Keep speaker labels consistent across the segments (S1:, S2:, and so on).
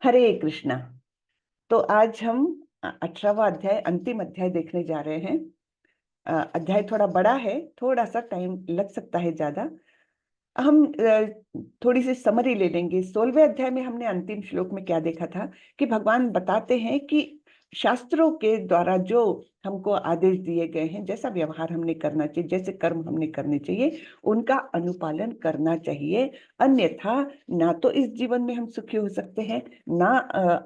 S1: हरे कृष्णा। तो आज हम 18वां अध्याय, अंतिम अध्याय देखने जा रहे हैं। अध्याय थोड़ा बड़ा है, थोड़ा सा टाइम लग सकता है ज्यादा। हम थोड़ी सी समरी ले लेंगे। 16वें अध्याय में हमने अंतिम श्लोक में क्या देखा था कि भगवान बताते हैं कि शास्त्रों के द्वारा जो हमको आदेश दिए गए हैं, जैसा व्यवहार हमने करना चाहिए, जैसे कर्म हमने करने चाहिए, उनका अनुपालन करना चाहिए। अन्यथा ना तो इस जीवन में हम सुखी हो सकते हैं, ना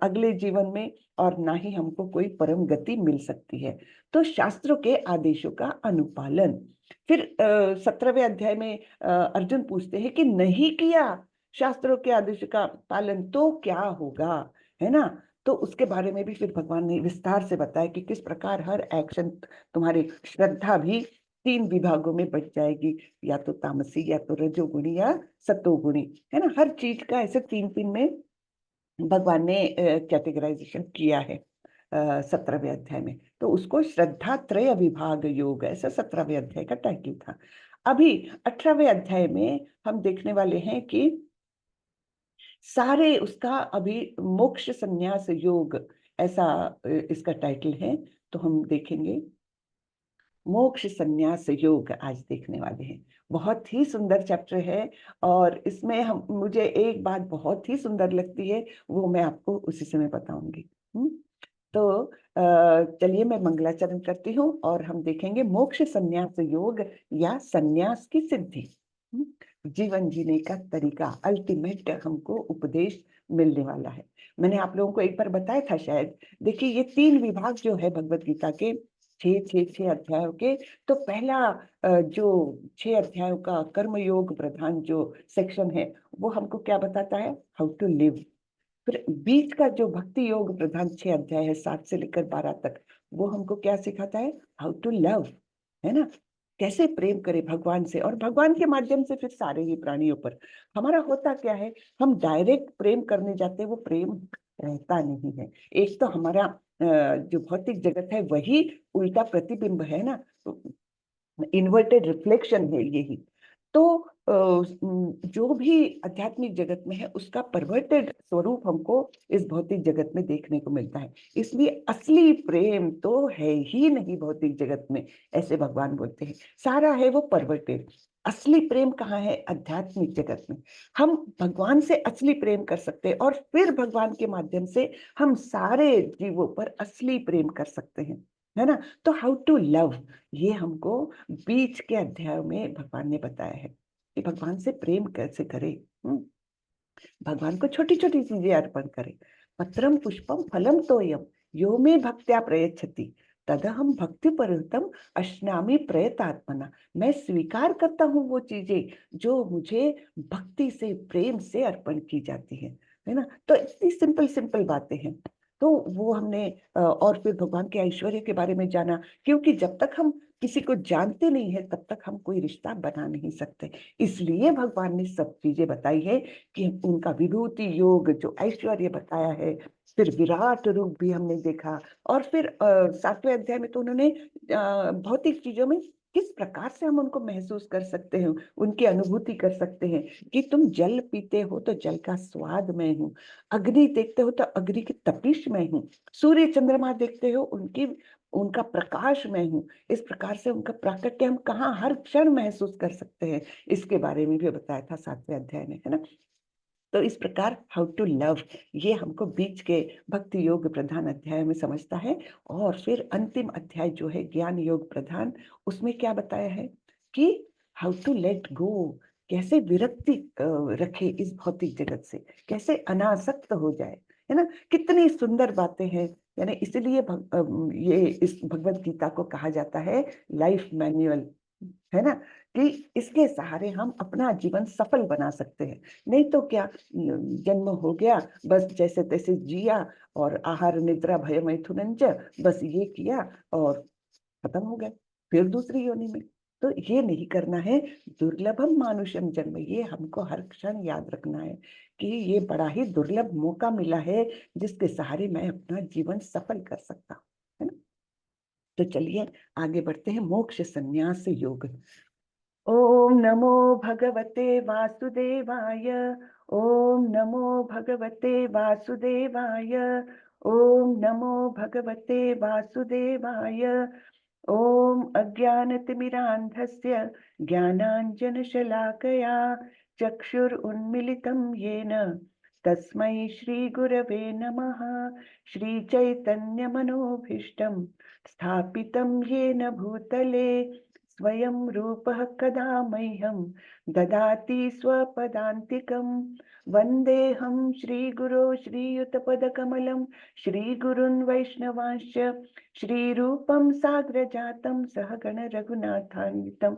S1: अगले जीवन में, और ना ही हमको कोई परम गति मिल सकती है। तो शास्त्रों के आदेशों का अनुपालन। फिर 17वें अध्याय में अर्जुन पूछते हैं कि नहीं किया शास्त्रों के आदेश का पालन तो क्या होगा, है ना। तो उसके बारे में भी फिर भगवान ने विस्तार से बताया कि किस प्रकार हर एक्शन, तुम्हारी श्रद्धा भी 3 विभागों में बच जाएगी, या तो तामसी, या तो रजोगुणी, या सतोगुणी, है ना। हर चीज का ऐसे 3 में भगवान ने कैटेगराइजेशन किया है 17वें अध्याय में। तो उसको श्रद्धा त्रय विभाग योग, ऐसा 17वें अध्याय का टाइटल था। अभी 18वें अध्याय में हम देखने वाले हैं कि सारे उसका अभी मोक्ष संन्यास योग, ऐसा इसका टाइटल है। तो हम देखेंगे मोक्ष संन्यास योग, आज देखने वाले हैं। बहुत ही सुंदर चैप्टर है, और इसमें हम, मुझे एक बात बहुत ही सुंदर लगती है, वो मैं आपको उसी समय बताऊंगी। तो चलिए मैं मंगलाचरण करती हूँ और हम देखेंगे मोक्ष संन्यास योग, या संन्यास की सिद्धि। जीवन जीने का तरीका, अल्टीमेट हमको उपदेश मिलने वाला है। मैंने आप लोगों को एक बार बताया था शायद। देखिए, ये 3 विभाग जो है भगवत गीता के, 6 अध्यायों के। तो पहला जो 6 अध्यायों का कर्मयोग प्रधान जो सेक्शन है, वो हमको क्या बताता है, हाउ टू लिव। फिर बीच का जो भक्ति योग प्रधान 6 अध्याय है, 7 से लेकर 12 तक, वो हमको क्या सिखाता है, हाउ टू लव, है ना। कैसे प्रेम करें भगवान से, और भगवान के माध्यम से फिर सारे ही प्राणियों पर। हमारा होता क्या है, हम डायरेक्ट प्रेम करने जाते हैं, वो प्रेम रहता नहीं है। एक तो हमारा जो भौतिक जगत है वही उल्टा प्रतिबिंब है ना, इन्वर्टेड रिफ्लेक्शन है यही। तो जो भी आध्यात्मिक जगत में है, उसका परवर्टेड स्वरूप हमको इस भौतिक जगत में देखने को मिलता है। इसलिए असली प्रेम तो है ही नहीं भौतिक जगत में, ऐसे भगवान बोलते हैं। सारा है वो परवर्टेड। असली प्रेम कहाँ है, आध्यात्मिक जगत में। हम भगवान से असली प्रेम कर सकते हैं, और फिर भगवान के माध्यम से हम सारे जीवों पर असली प्रेम कर सकते हैं, है ना। तो हाउ टू लव, ये हमको बीच के अध्याय में भगवान ने बताया है कि भगवान से प्रेम कैसे करें। भगवान को छोटी छोटी चीजें अर्पण करें। पत्रम पुष्पम फलम तोयम यो में भक्त्या प्रयच्छति तदहम भक्ति परतम अश्नामि प्रयतात्मना। मैं स्वीकार करता हूँ वो चीजें जो मुझे भक्ति से, प्रेम से अर्पण की जाती है ना। तो इतनी सिंपल सिंपल बातें हैं। तो वो हमने और फिर भगवान के ऐश्वर्य के बारे में जाना, क्योंकि जब तक हम किसी को जानते नहीं है, तब तक हम कोई रिश्ता बना नहीं सकते। इसलिए भगवान ने सब चीजें बताई है, कि उनका विभूति योग जो ऐश्वर्य बताया है, फिर विराट रूप भी हमने देखा। और फिर 7वें अध्याय में तो उन्होंने भौतिक चीजों में किस प्रकार से हम उनको महसूस कर सकते हैं, उनकी अनुभूति कर सकते हैं। कि तुम जल पीते हो तो जल का स्वाद मैं हूँ, अग्नि देखते हो तो अग्नि की तपिश मैं हूँ, सूर्य चंद्रमा देखते हो उनकी, उनका प्रकाश मैं हूँ। इस प्रकार से उनका प्राकट्य हम कहाँ हर क्षण महसूस कर सकते हैं, इसके बारे में भी बताया था 7वें अध्याय में, है ना। तो इस प्रकार हाउ टू लव, ये हमको बीच के भक्ति योग प्रधान अध्याय में समझता है। और फिर अंतिम अध्याय जो है ज्ञान योग प्रधान, उसमें क्या बताया है कि हाउ टू लेट गो, कैसे विरक्ति रखे इस भौतिक जगत से, कैसे अनासक्त हो जाए, है ना। कितनी सुंदर बातें हैं। यानी इसलिए ये इस भगवत गीता को कहा जाता है लाइफ मैन्युअल, है ना। कि इसके सहारे हम अपना जीवन सफल बना सकते हैं। नहीं तो क्या, जन्म हो गया, बस जैसे तैसे जिया, और आहार निद्रा भय मैथुनंच, बस ये किया और खत्म हो गए, फिर दूसरी योनि में। तो ये नहीं करना है। दुर्लभम मानुषम जन्म, ये हमको हर क्षण याद रखना है कि ये बड़ा ही दुर्लभ मौका मिला है, जिसके सहारे मैं अपना जीवन सफल कर सकता हूँ, है ना। तो चलिए आगे बढ़ते हैं। मोक्ष संन्यास योग। ओम नमो भगवते वासुदेवाय। ओम नमो भगवते वासुदेवाय। ओम नमो भगवते वासुदेवाय। ओम अज्ञानतिमिरान्धस्य ज्ञानाञ्जनशलाकया चक्षुरुन्मिलितं येन तस्मै श्रीगुरवे नमः। श्रीचैतन्यमनोभीष्टं स्थापितं येन भूतले स्वयं रूपः कदा मह्यं ददाति स्वपदान्तिकं। वन्देऽहं श्रीगुरो श्रीयुतपदकमलं श्रीगुरुन् वैष्णवांश्च श्रीरूपं साग्रजातं सहगण रघुनाथान्वितं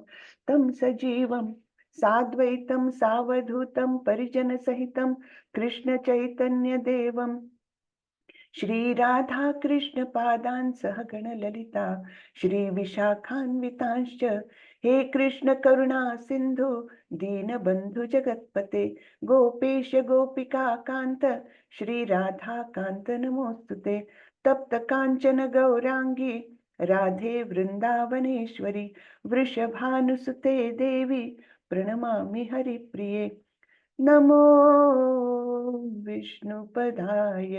S1: तं सजीवं साद्वैतं सावधूतं परिजनसहितं कृष्ण चैतन्य देवं श्री राधा कृष्ण पादान् सहगण ललिता श्री विशाखान्वितांश्च। हे कृष्ण करुणा सिंधु दीनबंधु जगत्पते गोपेश गोपिका कांत श्री राधा कांत नमोस्तुते। तप्त कांचन गौरांगी राधे वृंदावनेश्वरी वृषभानुसुते देवी प्रणमामि हरिप्रिये। नमो विष्णुपदाय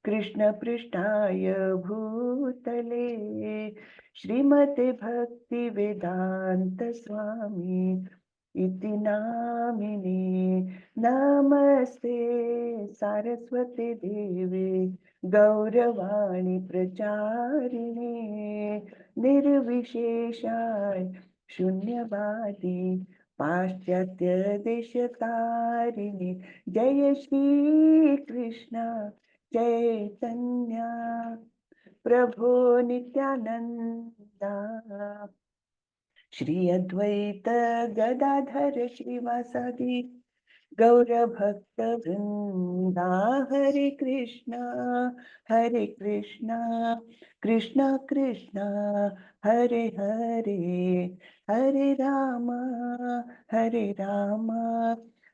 S1: कृष्णपृष्ठाय भूतले श्रीमते भक्तिवेदांत स्वामी इति नामिने। नमस्ते सारस्वते देवे गौरवाणी प्रचारिणे निर्विशेषाय शून्यवादी पाश्चात्य देशतारिणी। जय श्री कृष्ण चैतन्य प्रभो नित्यानंदा श्री अद्वैत गदाधर श्रीवासादि गौर भक्त वृंदा। हरे कृष्णा कृष्णा कृष्णा हरे हरे हरे राम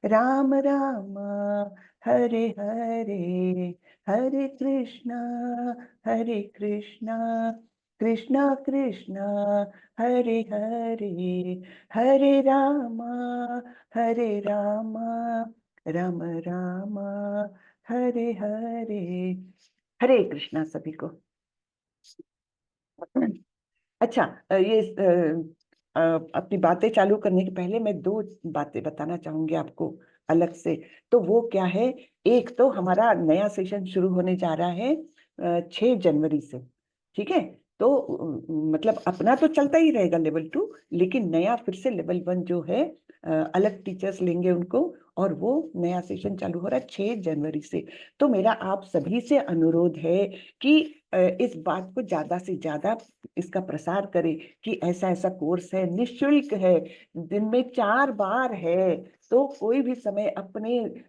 S1: राम राम हरे हरे हरे कृष्णा कृष्णा कृष्णा हरे हरे हरे राम राम राम हरे हरे। हरे कृष्णा सभी को। अच्छा, ये अपनी बातें चालू करने के पहले मैं दो बातें बताना चाहूंगी आपको अलग से। तो वो क्या है, एक तो हमारा नया सेशन शुरू होने जा रहा है 6 जनवरी से। ठीक है, तो मतलब अपना तो चलता ही रहेगा लेवल 2, लेकिन नया फिर से लेवल 1 जो है अलग टीचर्स लेंगे उनको, और वो नया सेशन चालू हो रहा है 6 जनवरी से। तो मेरा आप सभी से अनुरोध है कि इस बात को ज्यादा से ज्यादा इसका प्रसार करें कि ऐसा ऐसा कोर्स है, निःशुल्क है, दिन में 4 बार है, तो कोई भी समय अपने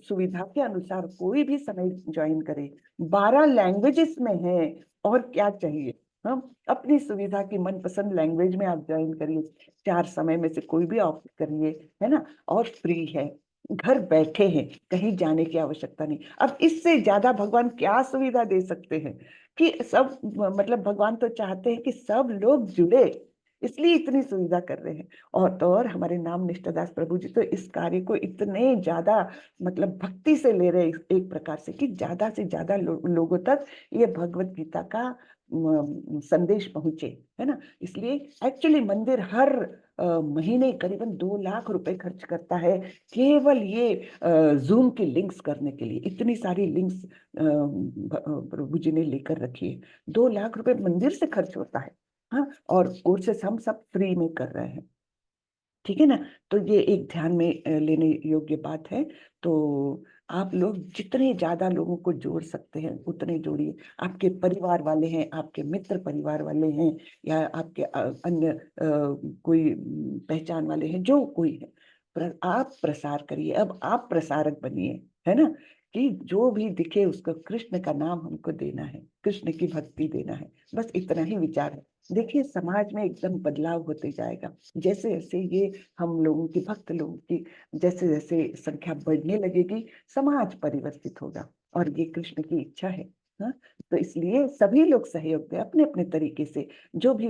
S1: सुविधा के अनुसार कोई भी समय ज्वाइन करे। 12 लैंग्वेजेस में है, और क्या चाहिए। हम अपनी सुविधा की मनपसंद लैंग्वेज में आप ज्वाइन करिए, 4 समय में से कोई भी ऑप्ट करिए, है ना। और फ्री है, घर बैठे हैं, कहीं जाने की आवश्यकता नहीं। अब इससे ज्यादा भगवान क्या सुविधा दे सकते हैं कि सब, मतलब भगवान तो चाहते हैं कि सब लोग जुड़े, इसलिए इतनी सुविधा कर रहे हैं। और तो और हमारे नाम निष्ठादास प्रभु जी तो इस कार्य को इतने ज्यादा मतलब भक्ति से ले रहे हैं, एक प्रकार से कि ज्यादा से ज्यादा लोगों तक ये भगवत गीता का संदेश पहुंचे, है ना। इसलिए एक्चुअली मंदिर हर महीने करीबन 2 लाख रुपए खर्च करता है केवल ये जूम की लिंक्स करने के लिए। इतनी सारी लिंक्स प्रभु जी ने लेकर रखी है, 2 लाख रुपए मंदिर से खर्च होता है। हाँ, और कोर्सेस हम सब फ्री में कर रहे हैं, ठीक है ना। तो ये एक ध्यान में लेने योग्य बात है। तो आप लोग जितने ज्यादा लोगों को जोड़ सकते हैं उतने जोड़िए। आपके परिवार वाले हैं, आपके मित्र परिवार वाले हैं, या आपके अन्य कोई पहचान वाले हैं, जो कोई है, आप प्रसार करिए। अब आप प्रसारक बनिए, है ना, कि जो भी दिखे उसको कृष्ण का नाम हमको देना है, कृष्ण की भक्ति देना है, बस इतना ही विचार है। देखिए समाज में एकदम बदलाव होते जाएगा, जैसे जैसे ये हम लोगों की, भक्त लोगों की जैसे जैसे संख्या बढ़ने लगेगी, समाज परिवर्तित होगा, और ये कृष्ण की इच्छा है। हाँ, तो इसलिए सभी लोग सहयोग दें अपने अपने तरीके से, जो भी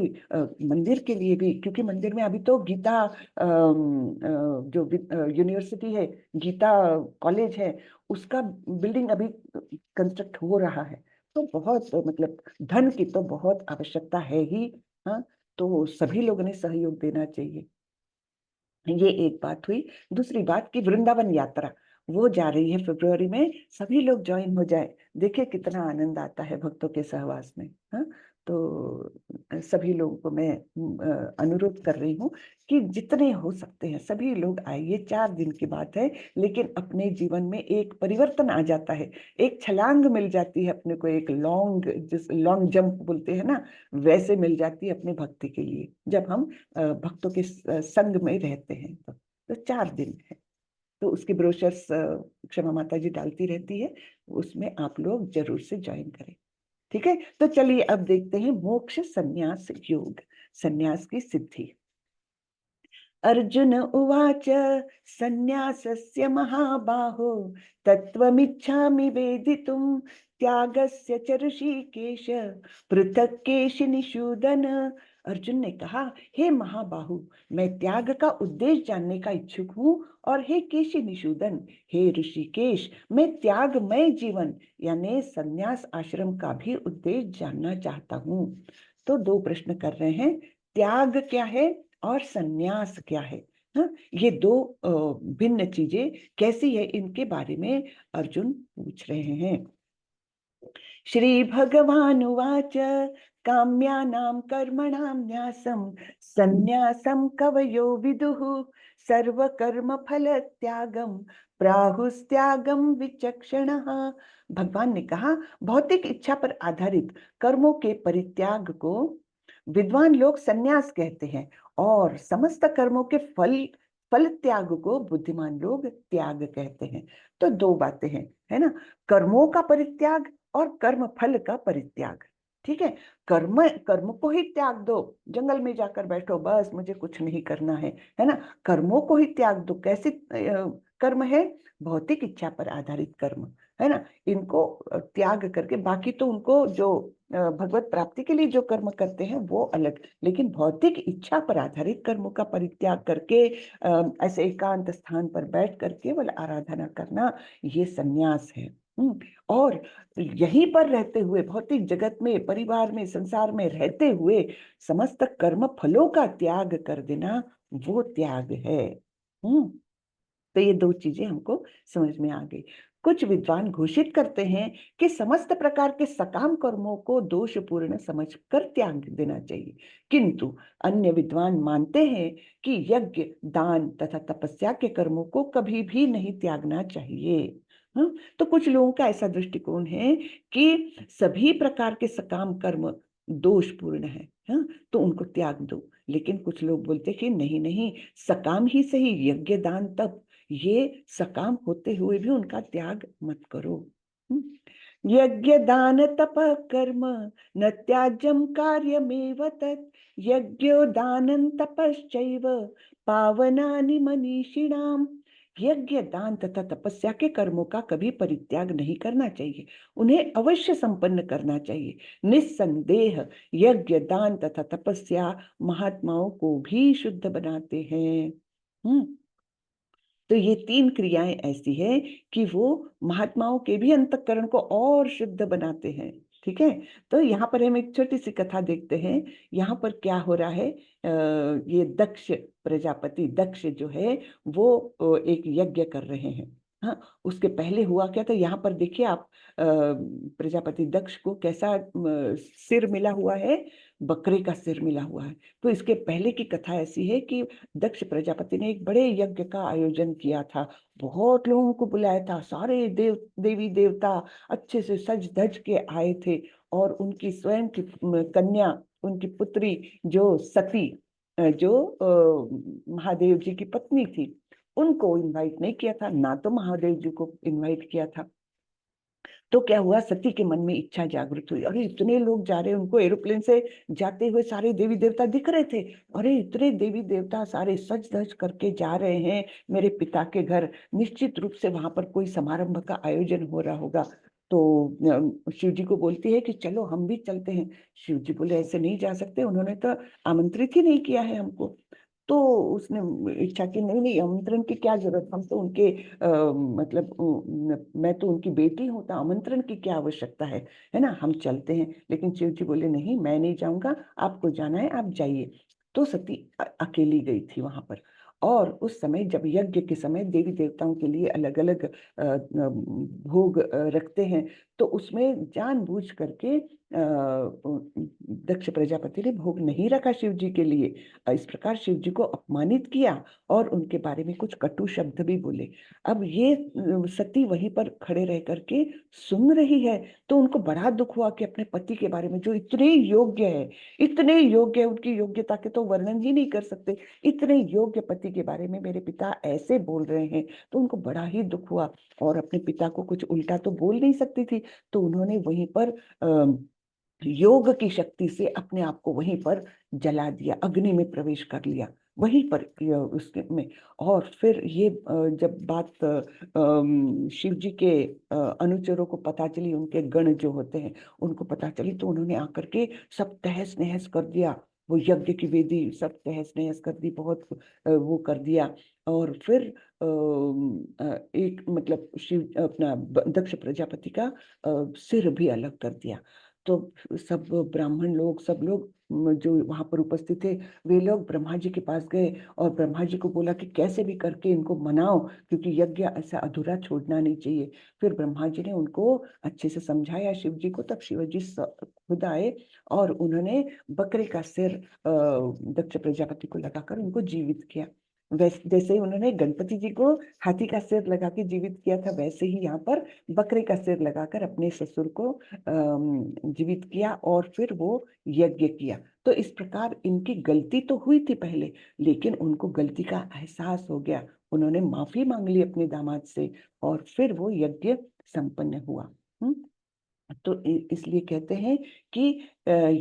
S1: मंदिर के लिए भी, क्योंकि मंदिर में अभी तो गीता जो यूनिवर्सिटी है, गीता कॉलेज है, उसका बिल्डिंग अभी कंस्ट्रक्ट हो रहा है, तो बहुत मतलब धन की तो बहुत आवश्यकता है ही। हाँ, तो सभी लोगों ने सहयोग देना चाहिए। ये एक बात हुई। दूसरी बात कि वृंदावन यात्रा वो जा रही है फरवरी में, सभी लोग ज्वाइन हो जाए, देखिए कितना आनंद आता है भक्तों के सहवास में। हाँ, तो सभी लोगों को मैं अनुरोध कर रही हूँ कि जितने हो सकते हैं सभी लोग आइए। 4 दिन की बात है, लेकिन अपने जीवन में एक परिवर्तन आ जाता है, एक छलांग मिल जाती है अपने को, एक लॉन्ग, जिस लॉन्ग जंप बोलते हैं ना, वैसे मिल जाती है अपने भक्ति के लिए, जब हम भक्तों के संग में रहते हैं। तो 4 दिन है, तो उसकी ब्रोशर्स क्षमा माता जी डालती रहती है, उसमें आप लोग जरूर से ज्वाइन करें। ठीक है, तो चलिए अब देखते हैं मोक्ष संन्यास योग, संन्यास की सिद्धि। अर्जुन उवाच संन्यासस्य महाबाहो तत्त्वमिच्छामि वेदितुं त्यागस्य च ऋषिकेश पृथक् केशिनिषूदन। अर्जुन ने कहा, हे महाबाहु, मैं त्याग का उद्देश्य जानने का इच्छुक हूँ, और हे केशि निषूदन, हे ऋषिकेश, मैं त्यागमय जीवन यानी संन्यास आश्रम का भी उद्देश्य जानना चाहता हूँ। तो 2 प्रश्न कर रहे हैं, त्याग क्या है और संन्यास क्या है। हाँ, ये 2 भिन्न चीजें कैसी है, इनके बारे में अर्जुन पूछ रहे हैं। श्री भगवान उवाच काम्यानां कर्मणां न्यासं संन्यासं कवयो विदुः सर्वकर्म फल त्यागम प्राहुस्त्यागम विचक्षणः। भगवान ने कहा, भौतिक इच्छा पर आधारित कर्मों के परित्याग को विद्वान लोग संन्यास कहते हैं, और समस्त कर्मों के फल त्याग को बुद्धिमान लोग त्याग कहते हैं। तो 2 बातें हैं, है ना, कर्मों का परित्याग और कर्म फल का परित्याग। ठीक है, कर्म को ही त्याग दो, जंगल में जाकर बैठो, बस मुझे कुछ नहीं करना है ना, कर्मों को ही त्याग दो। कैसे कर्म है, भौतिक इच्छा पर आधारित कर्म, है ना, इनको त्याग करके, बाकी तो उनको जो भगवत प्राप्ति के लिए जो कर्म करते हैं वो अलग, लेकिन भौतिक इच्छा पर आधारित कर्मों का परित्याग करके ऐसे एकांत स्थान पर बैठ कर केवल आराधना करना, ये संन्यास है। और यहीं पर रहते हुए, भौतिक जगत में, परिवार में, संसार में रहते हुए समस्त कर्म फलों का त्याग कर देना, वो त्याग है। तो ये 2 चीजें हमको समझ में आ गई। कुछ विद्वान घोषित करते हैं कि समस्त प्रकार के सकाम कर्मों को दोषपूर्ण समझकर त्याग देना चाहिए, किंतु अन्य विद्वान मानते हैं कि यज्ञ, दान तथा तपस्या के कर्मों को कभी भी नहीं त्यागना चाहिए। हाँ, तो कुछ लोगों का ऐसा दृष्टिकोण है कि सभी प्रकार के सकाम कर्म दोषपूर्ण है, हाँ, तो उनको त्याग दो। लेकिन कुछ लोग बोलते कि नहीं नहीं, सकाम ही सही, यज्ञ, दान, तप, ये सकाम होते हुए भी उनका त्याग मत करो। यज्ञ दान तप कर्म न त्याज्यम कार्यमेव तत् यज्ञो दानं तपश्चैव पावनानि मनीषिणाम। यज्ञ, दान तथा तपस्या के कर्मों का कभी परित्याग नहीं करना चाहिए, उन्हें अवश्य संपन्न करना चाहिए। निस्संदेह यज्ञ, दान तथा तपस्या महात्माओं को भी शुद्ध बनाते हैं। तो ये 3 क्रियाएं ऐसी है कि वो महात्माओं के भी अंतःकरण को और शुद्ध बनाते हैं। ठीक है, तो यहाँ पर हम एक छोटी सी कथा देखते हैं। यहाँ पर क्या हो रहा है, ये दक्ष प्रजापति, दक्ष जो है वो एक यज्ञ कर रहे हैं। हाँ, उसके पहले हुआ क्या था, यहाँ पर देखिए आप, प्रजापति दक्ष को कैसा सिर मिला हुआ है, बकरे का सिर मिला हुआ है। तो इसके पहले की कथा ऐसी है कि दक्ष प्रजापति ने एक बड़े यज्ञ का आयोजन किया था, बहुत लोगों को बुलाया था, सारे देवी देवता अच्छे से सज धज के आए थे, और उनकी स्वयं की कन्या, उनकी पुत्री जो सती, जो महादेव जी की पत्नी थी, उनको इनवाइट नहीं किया था, ना तो महादेव जी को इनवाइट किया था। तो क्या हुआ, सती के मन में इच्छा जागृत हुई, अरे इतने लोग जा रहे हैं, उनको एरोप्लेन से जाते हुए सारे देवी देवता दिख रहे थे, अरे इतने देवी देवता सारे सज धज करके जा रहे हैं मेरे पिता के घर, निश्चित रूप से वहां पर कोई समारंभ का आयोजन हो रहा होगा। तो शिव जी को बोलती है कि चलो हम भी चलते हैं। शिव जी बोले ऐसे नहीं जा सकते, उन्होंने तो आमंत्रित ही नहीं किया है हमको। तो उसने इच्छा की, नहीं नहीं, आमंत्रण की क्या जरूरत, हम तो उनके मतलब मैं तो उनकी बेटी हूँ, तो आमंत्रण की क्या आवश्यकता है ना, हम चलते हैं। लेकिन शिव जी बोले नहीं, मैं नहीं जाऊंगा, आपको जाना है आप जाइए। तो सती अकेली गई थी वहां पर। और उस समय जब यज्ञ के समय देवी देवताओं के लिए अलग अलग भोग रखते हैं, तो उसमें जानबूझ करके दक्ष प्रजापति ने भोग नहीं रखा शिव जी के लिए। इस प्रकार शिव जी को अपमानित किया और उनके बारे में कुछ कटु शब्द भी बोले। अब ये सती वहीं पर खड़े रह करके सुन रही है, तो उनको बड़ा दुख हुआ कि अपने पति के बारे में, जो इतने योग्य है, इतने योग्य है, उनकी योग्यता के तो वर्णन ही नहीं कर सकते, इतने योग्य पति के बारे में मेरे पिता ऐसे बोल रहे हैं। तो उनको बड़ा ही दुख हुआ, और अपने पिता को कुछ उल्टा तो बोल नहीं सकती थी। तो उन्होंने वहीं पर योग की शक्ति से अपने आप को वहीं पर जला दिया, अग्नि में प्रवेश कर लिया वहीं पर उसके में। और फिर ये जब बात शिव जी के अनुचरों को पता चली, उनके गण जो होते हैं उनको पता चली, तो उन्होंने आकर के सब तहस नहस कर दिया, वो यज्ञ की वेदी सब तहस नहस कर दी, बहुत वो कर दिया। और फिर एक मतलब शिव अपना दक्ष प्रजापति का सिर भी अलग कर दिया। तो सब ब्राह्मण लोग, सब लोग जो वहां पर उपस्थित थे, वे लोग ब्रह्मा जी के पास गए और ब्रह्मा जी को बोला कि कैसे भी करके इनको मनाओ, क्योंकि यज्ञ ऐसा अधूरा छोड़ना नहीं चाहिए। फिर ब्रह्मा जी ने उनको अच्छे से समझाया शिव जी को, तब शिव जी खुद आए और उन्होंने बकरे का सिर दक्ष प्रजापति को लगाकर उनको जीवित किया। वैसे जैसे ही उन्होंने गणपति जी को हाथी का सिर लगा के जीवित किया था, वैसे ही यहाँ पर बकरे का सिर लगाकर अपने ससुर को जीवित किया और फिर वो यज्ञ किया। तो इस प्रकार इनकी गलती तो हुई थी पहले, लेकिन उनको गलती का एहसास हो गया, उन्होंने माफी मांग ली अपने दामाद से, और फिर वो यज्ञ संपन्न हुआ। तो इसलिए कहते हैं कि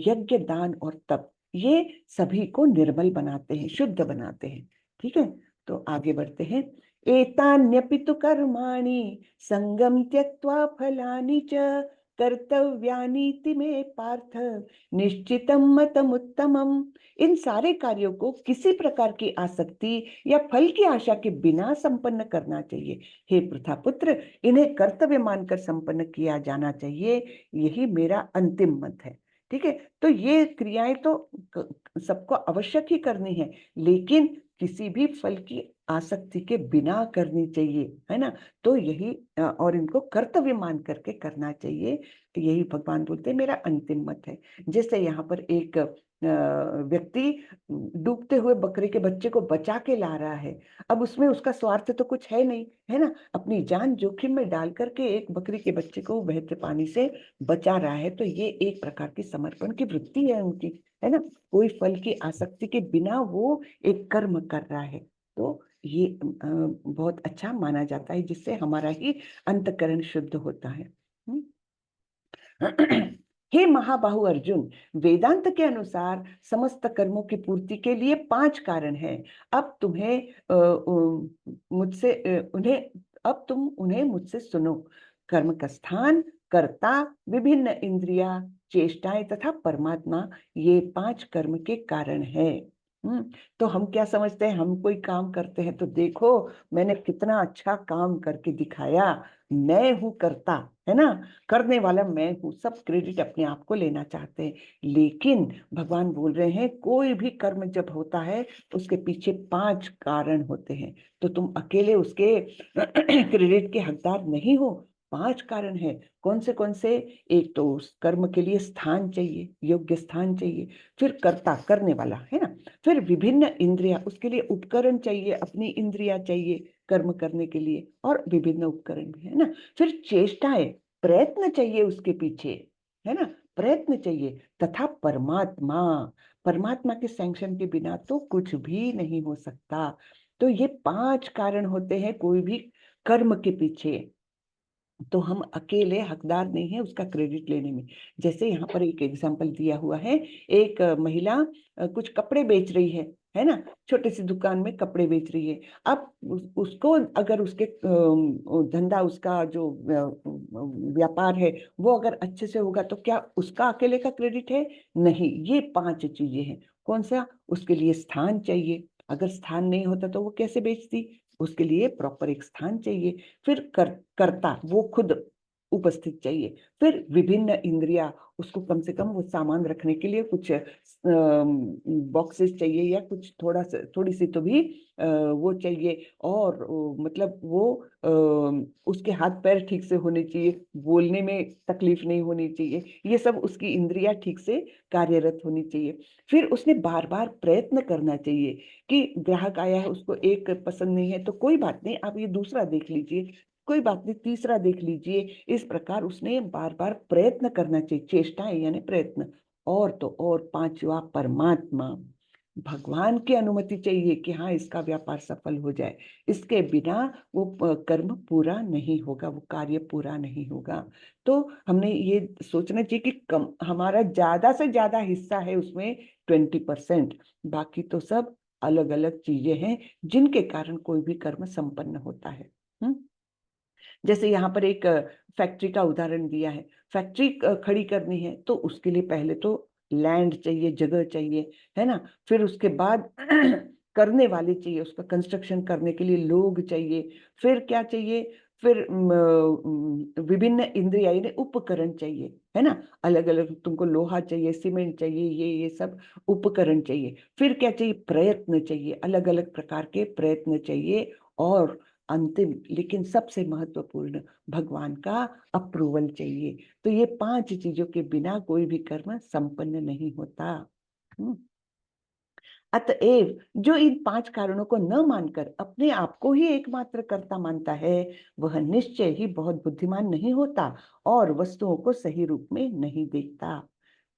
S1: यज्ञ, दान और तप ये सभी को निर्मल बनाते हैं, शुद्ध बनाते हैं। ठीक है, तो आगे बढ़ते हैं। एतान्यपि तु कर्माणि संगम त्यक्त्वा फलानि च कर्तव्यानीति में पार्थ निश्चितम मतम उत्तमम। इन सारे कार्यों को किसी प्रकार की आसक्ति या फल की आशा के बिना संपन्न करना चाहिए। हे प्रथापुत्र, इन्हें कर्तव्य मानकर संपन्न किया जाना चाहिए, यही मेरा अंतिम मत है। ठीक है, तो ये क्रियाएं तो सबको आवश्यक ही करनी है, लेकिन किसी भी फल की आसक्ति के बिना करनी चाहिए, है ना। तो यही और इनको कर्तव्य मान करके करना चाहिए, यही भगवान बोलते हैं मेरा अंतिम मत है। जैसे यहाँ पर एक व्यक्ति डूबते हुए बकरे के बच्चे को बचा के ला रहा है। अब उसमें उसका स्वार्थ तो कुछ है नहीं, है ना, अपनी जान जोखिम में डाल करके एक बकरी के बच्चे को बहते पानी से बचा रहा है। तो ये एक प्रकार की समर्पण की वृत्ति है उनकी, है ना, कोई फल की आसक्ति के बिना वो एक कर्म कर रहा है। तो ये बहुत अच्छा माना जाता है, जिससे हमारा ही अंतकरण शुद्ध होता है। हे महाबाहु अर्जुन, वेदांत के अनुसार समस्त कर्मों की पूर्ति के लिए 5 कारण हैं। अब तुम्हें मुझसे उन्हें अब तुम उन्हें मुझसे सुनो। कर्म का स्थान, कर्ता, विभिन्न इंद्रिया, चेष्टाएं तथा परमात्मा, ये 5 कर्म के कारण है। तो हम क्या समझते हैं, हम कोई काम करते हैं तो देखो मैंने कितना अच्छा काम करके दिखाया, मैं हूं कर्ता, है ना, करने वाला मैं हूं, सब क्रेडिट अपने आप को लेना चाहते हैं। लेकिन भगवान बोल रहे हैं कोई भी कर्म जब होता है तो उसके पीछे 5 कारण होते हैं, तो तुम अकेले उसके क्रेडिट के हकदार नहीं हो। 5 कारण है। कौन से? एक तो उस कर्म के लिए स्थान चाहिए, योग्य स्थान चाहिए, फिर कर्ता करने वाला, है ना, फिर विभिन्न इंद्रिया, उसके लिए उपकरण चाहिए, अपनी इंद्रिया चाहिए कर्म करने के लिए, और विभिन्न उपकरण भी, है ना, फिर चेष्टाएं, प्रयत्न चाहिए उसके पीछे, है ना, प्रयत्न चाहिए, तथा परमात्मा, परमात्मा के सैंक्शन के बिना तो कुछ भी नहीं हो सकता। तो ये 5 कारण होते हैं कोई भी कर्म के पीछे। तो हम अकेले हकदार नहीं है उसका क्रेडिट लेने में। जैसे यहाँ पर एक एग्जाम्पल दिया हुआ है, एक महिला कुछ कपड़े बेच रही है है ना, छोटी सी दुकान में कपड़े बेच रही है। अब उसको अगर उसके धंधा, उसका जो व्यापार है वो अगर अच्छे से होगा तो क्या उसका अकेले का क्रेडिट है? नहीं, ये 5 चीजें हैं। कौन सा? उसके लिए स्थान चाहिए, अगर स्थान नहीं होता तो वो कैसे बेचती? उसके लिए प्रॉपर एक स्थान चाहिए। फिर कर्ता, वो खुद उपस्थित चाहिए। फिर विभिन्न इंद्रिया, उसको कम से कम वो सामान रखने के लिए कुछ बॉक्सेस चाहिए, या कुछ थोड़ा सा, थोड़ी सी तो भी वो चाहिए। और मतलब वो उसके हाथ पैर ठीक से होने चाहिए, बोलने में तकलीफ नहीं होनी चाहिए, ये सब उसकी इंद्रियां ठीक से कार्यरत होनी चाहिए। फिर उसने बार बार प्रयत्न करना चाहिए कि ग्राहक आया है, उसको एक पसंद नहीं है तो कोई बात नहीं, आप ये दूसरा देख लीजिए, कोई बात नहीं तीसरा देख लीजिए। इस प्रकार उसने बार बार प्रयत्न करना चाहिए, चेष्टा यानी प्रयत्न। और तो और 5वां, परमात्मा, भगवान की अनुमति चाहिए कि हाँ इसका व्यापार सफल हो जाए। इसके बिना वो कर्म पूरा नहीं होगा, वो कार्य पूरा नहीं होगा। तो हमने ये सोचना चाहिए कि हमारा ज्यादा से ज्यादा हिस्सा है उसमें 20%, बाकी तो सब अलग अलग चीजें हैं जिनके कारण कोई भी कर्म संपन्न होता है। जैसे यहाँ पर एक फैक्ट्री का उदाहरण दिया है। फैक्ट्री खड़ी करनी है तो उसके लिए पहले तो लैंड चाहिए, जगह चाहिए, है ना। फिर उसके बाद करने वाले चाहिए, उसका कंस्ट्रक्शन करने के लिए लोग चाहिए। फिर क्या चाहिए? फिर विभिन्न इंद्रिया यानी उपकरण चाहिए, है ना। अलग अलग तुमको लोहा चाहिए, सीमेंट चाहिए, ये सब उपकरण चाहिए। फिर क्या चाहिए? प्रयत्न चाहिए, अलग अलग प्रकार के प्रयत्न चाहिए। और अंतिम लेकिन सबसे महत्वपूर्ण, भगवान का अप्रूवल चाहिए। तो ये 5 चीजों के बिना कोई भी कर्म संपन्न नहीं होता। अतएव जो इन 5 कारणों को न मानकर अपने आप को ही एकमात्र कर्ता मानता है, वह निश्चय ही बहुत बुद्धिमान नहीं होता और वस्तुओं को सही रूप में नहीं देखता।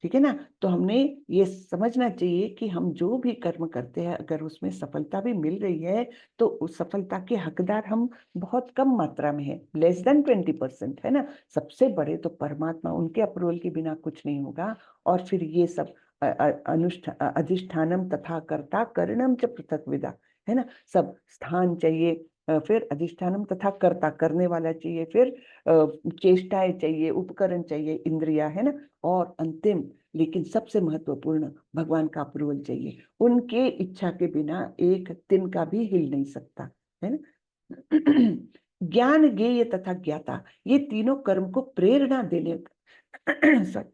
S1: ठीक है ना। तो हमने ये समझना चाहिए कि हम जो भी कर्म करते हैं, अगर उसमें सफलता भी मिल रही है तो उस सफलता के हकदार हम बहुत कम मात्रा में है, लेस देन 20%, है ना। सबसे बड़े तो परमात्मा, उनके अप्रूवल के बिना कुछ नहीं होगा। और फिर ये सब अधिष्ठानम तथा कर्ता करणम च पृथक विदा, है ना। सब स्थान चाहिए, फिर अधिष्ठानम तथा कर्ता, करने वाला चाहिए, फिर चेष्टाएं चाहिए, उपकरण चाहिए, इंद्रिया, है ना। और अंतिम लेकिन सबसे महत्वपूर्ण, भगवान का अप्रूवल चाहिए। उनके इच्छा के बिना एक तिनका भी हिल नहीं सकता, है ना। ज्ञान, ज्ञेय तथा ज्ञाता, ये तीनों कर्म को प्रेरणा देने सॉरी,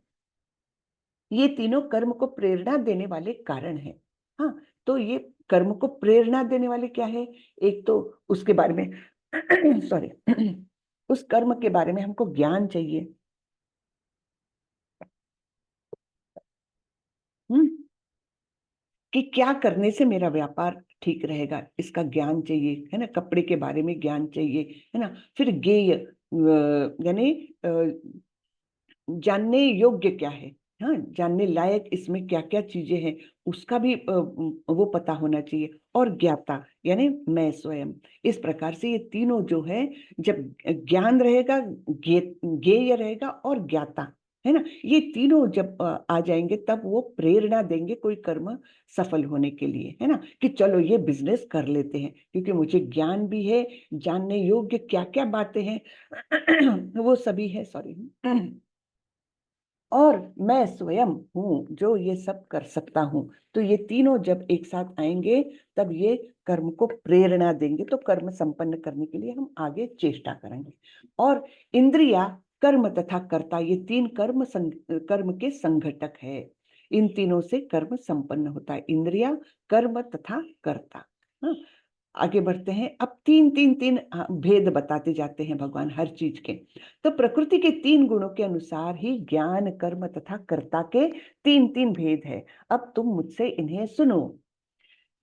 S1: ये तीनों कर्म को प्रेरणा देने वाले कारण हैं। हाँ, तो ये कर्म को प्रेरणा देने वाले क्या है? एक तो उसके बारे में सॉरी उस कर्म के बारे में हमको ज्ञान चाहिए। हम्म कि क्या करने से मेरा व्यापार ठीक रहेगा, इसका ज्ञान चाहिए, है ना। कपड़े के बारे में ज्ञान चाहिए, है ना। फिर ज्ञेय यानी जानने योग्य क्या है, हाँ, जानने लायक इसमें क्या क्या चीजें हैं, उसका भी वो पता होना चाहिए। और ज्ञाता यानी मैं स्वयं। इस प्रकार से ये तीनों जो है, जब ज्ञान रहेगा, ज्ञेय रहेगा और ज्ञाता, है ना, ये तीनों जब आ जाएंगे तब वो प्रेरणा देंगे कोई कर्म सफल होने के लिए, है ना। कि चलो ये बिजनेस कर लेते हैं, क्योंकि मुझे ज्ञान भी है, जानने योग्य क्या क्या बातें हैं वो सभी है, सॉरी, और मैं स्वयं हूँ जो ये सब कर सकता हूँ। तो ये तीनों जब एक साथ आएंगे तब ये कर्म को प्रेरणा देंगे, तो कर्म संपन्न करने के लिए हम आगे चेष्टा करेंगे। और इंद्रिया, कर्म तथा कर्ता, ये 3 कर्म के संघटक है। इन तीनों से कर्म संपन्न होता है, इंद्रिया, कर्म तथा कर्ता। हाँ, आगे बढ़ते हैं। अब तीन भेद बताते जाते हैं भगवान हर चीज के। तो प्रकृति के 3 गुणों के अनुसार ही ज्ञान, कर्म तथा कर्ता के 3 भेद है। अब तुम मुझसे इन्हें सुनो।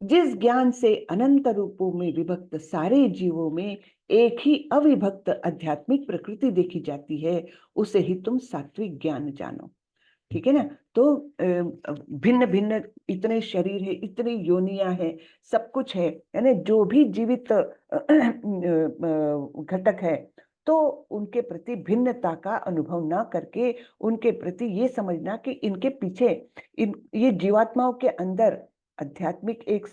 S1: जिस ज्ञान से अनंत रूपों में विभक्त सारे जीवों में एक ही अविभक्त आध्यात्मिक प्रकृति देखी जाती है, उसे ही तुम सात्विक ज्ञान जानो। ठीक है ना। तो भिन्न भिन्न इतने शरीर है, इतनी योनियां है, सब कुछ है, यानी जो भी जीवित घटक है, तो उनके प्रति भिन्नता का अनुभव ना करके उनके प्रति ये समझना कि इनके पीछे, इन ये जीवात्माओं के अंदर आध्यात्मिक एक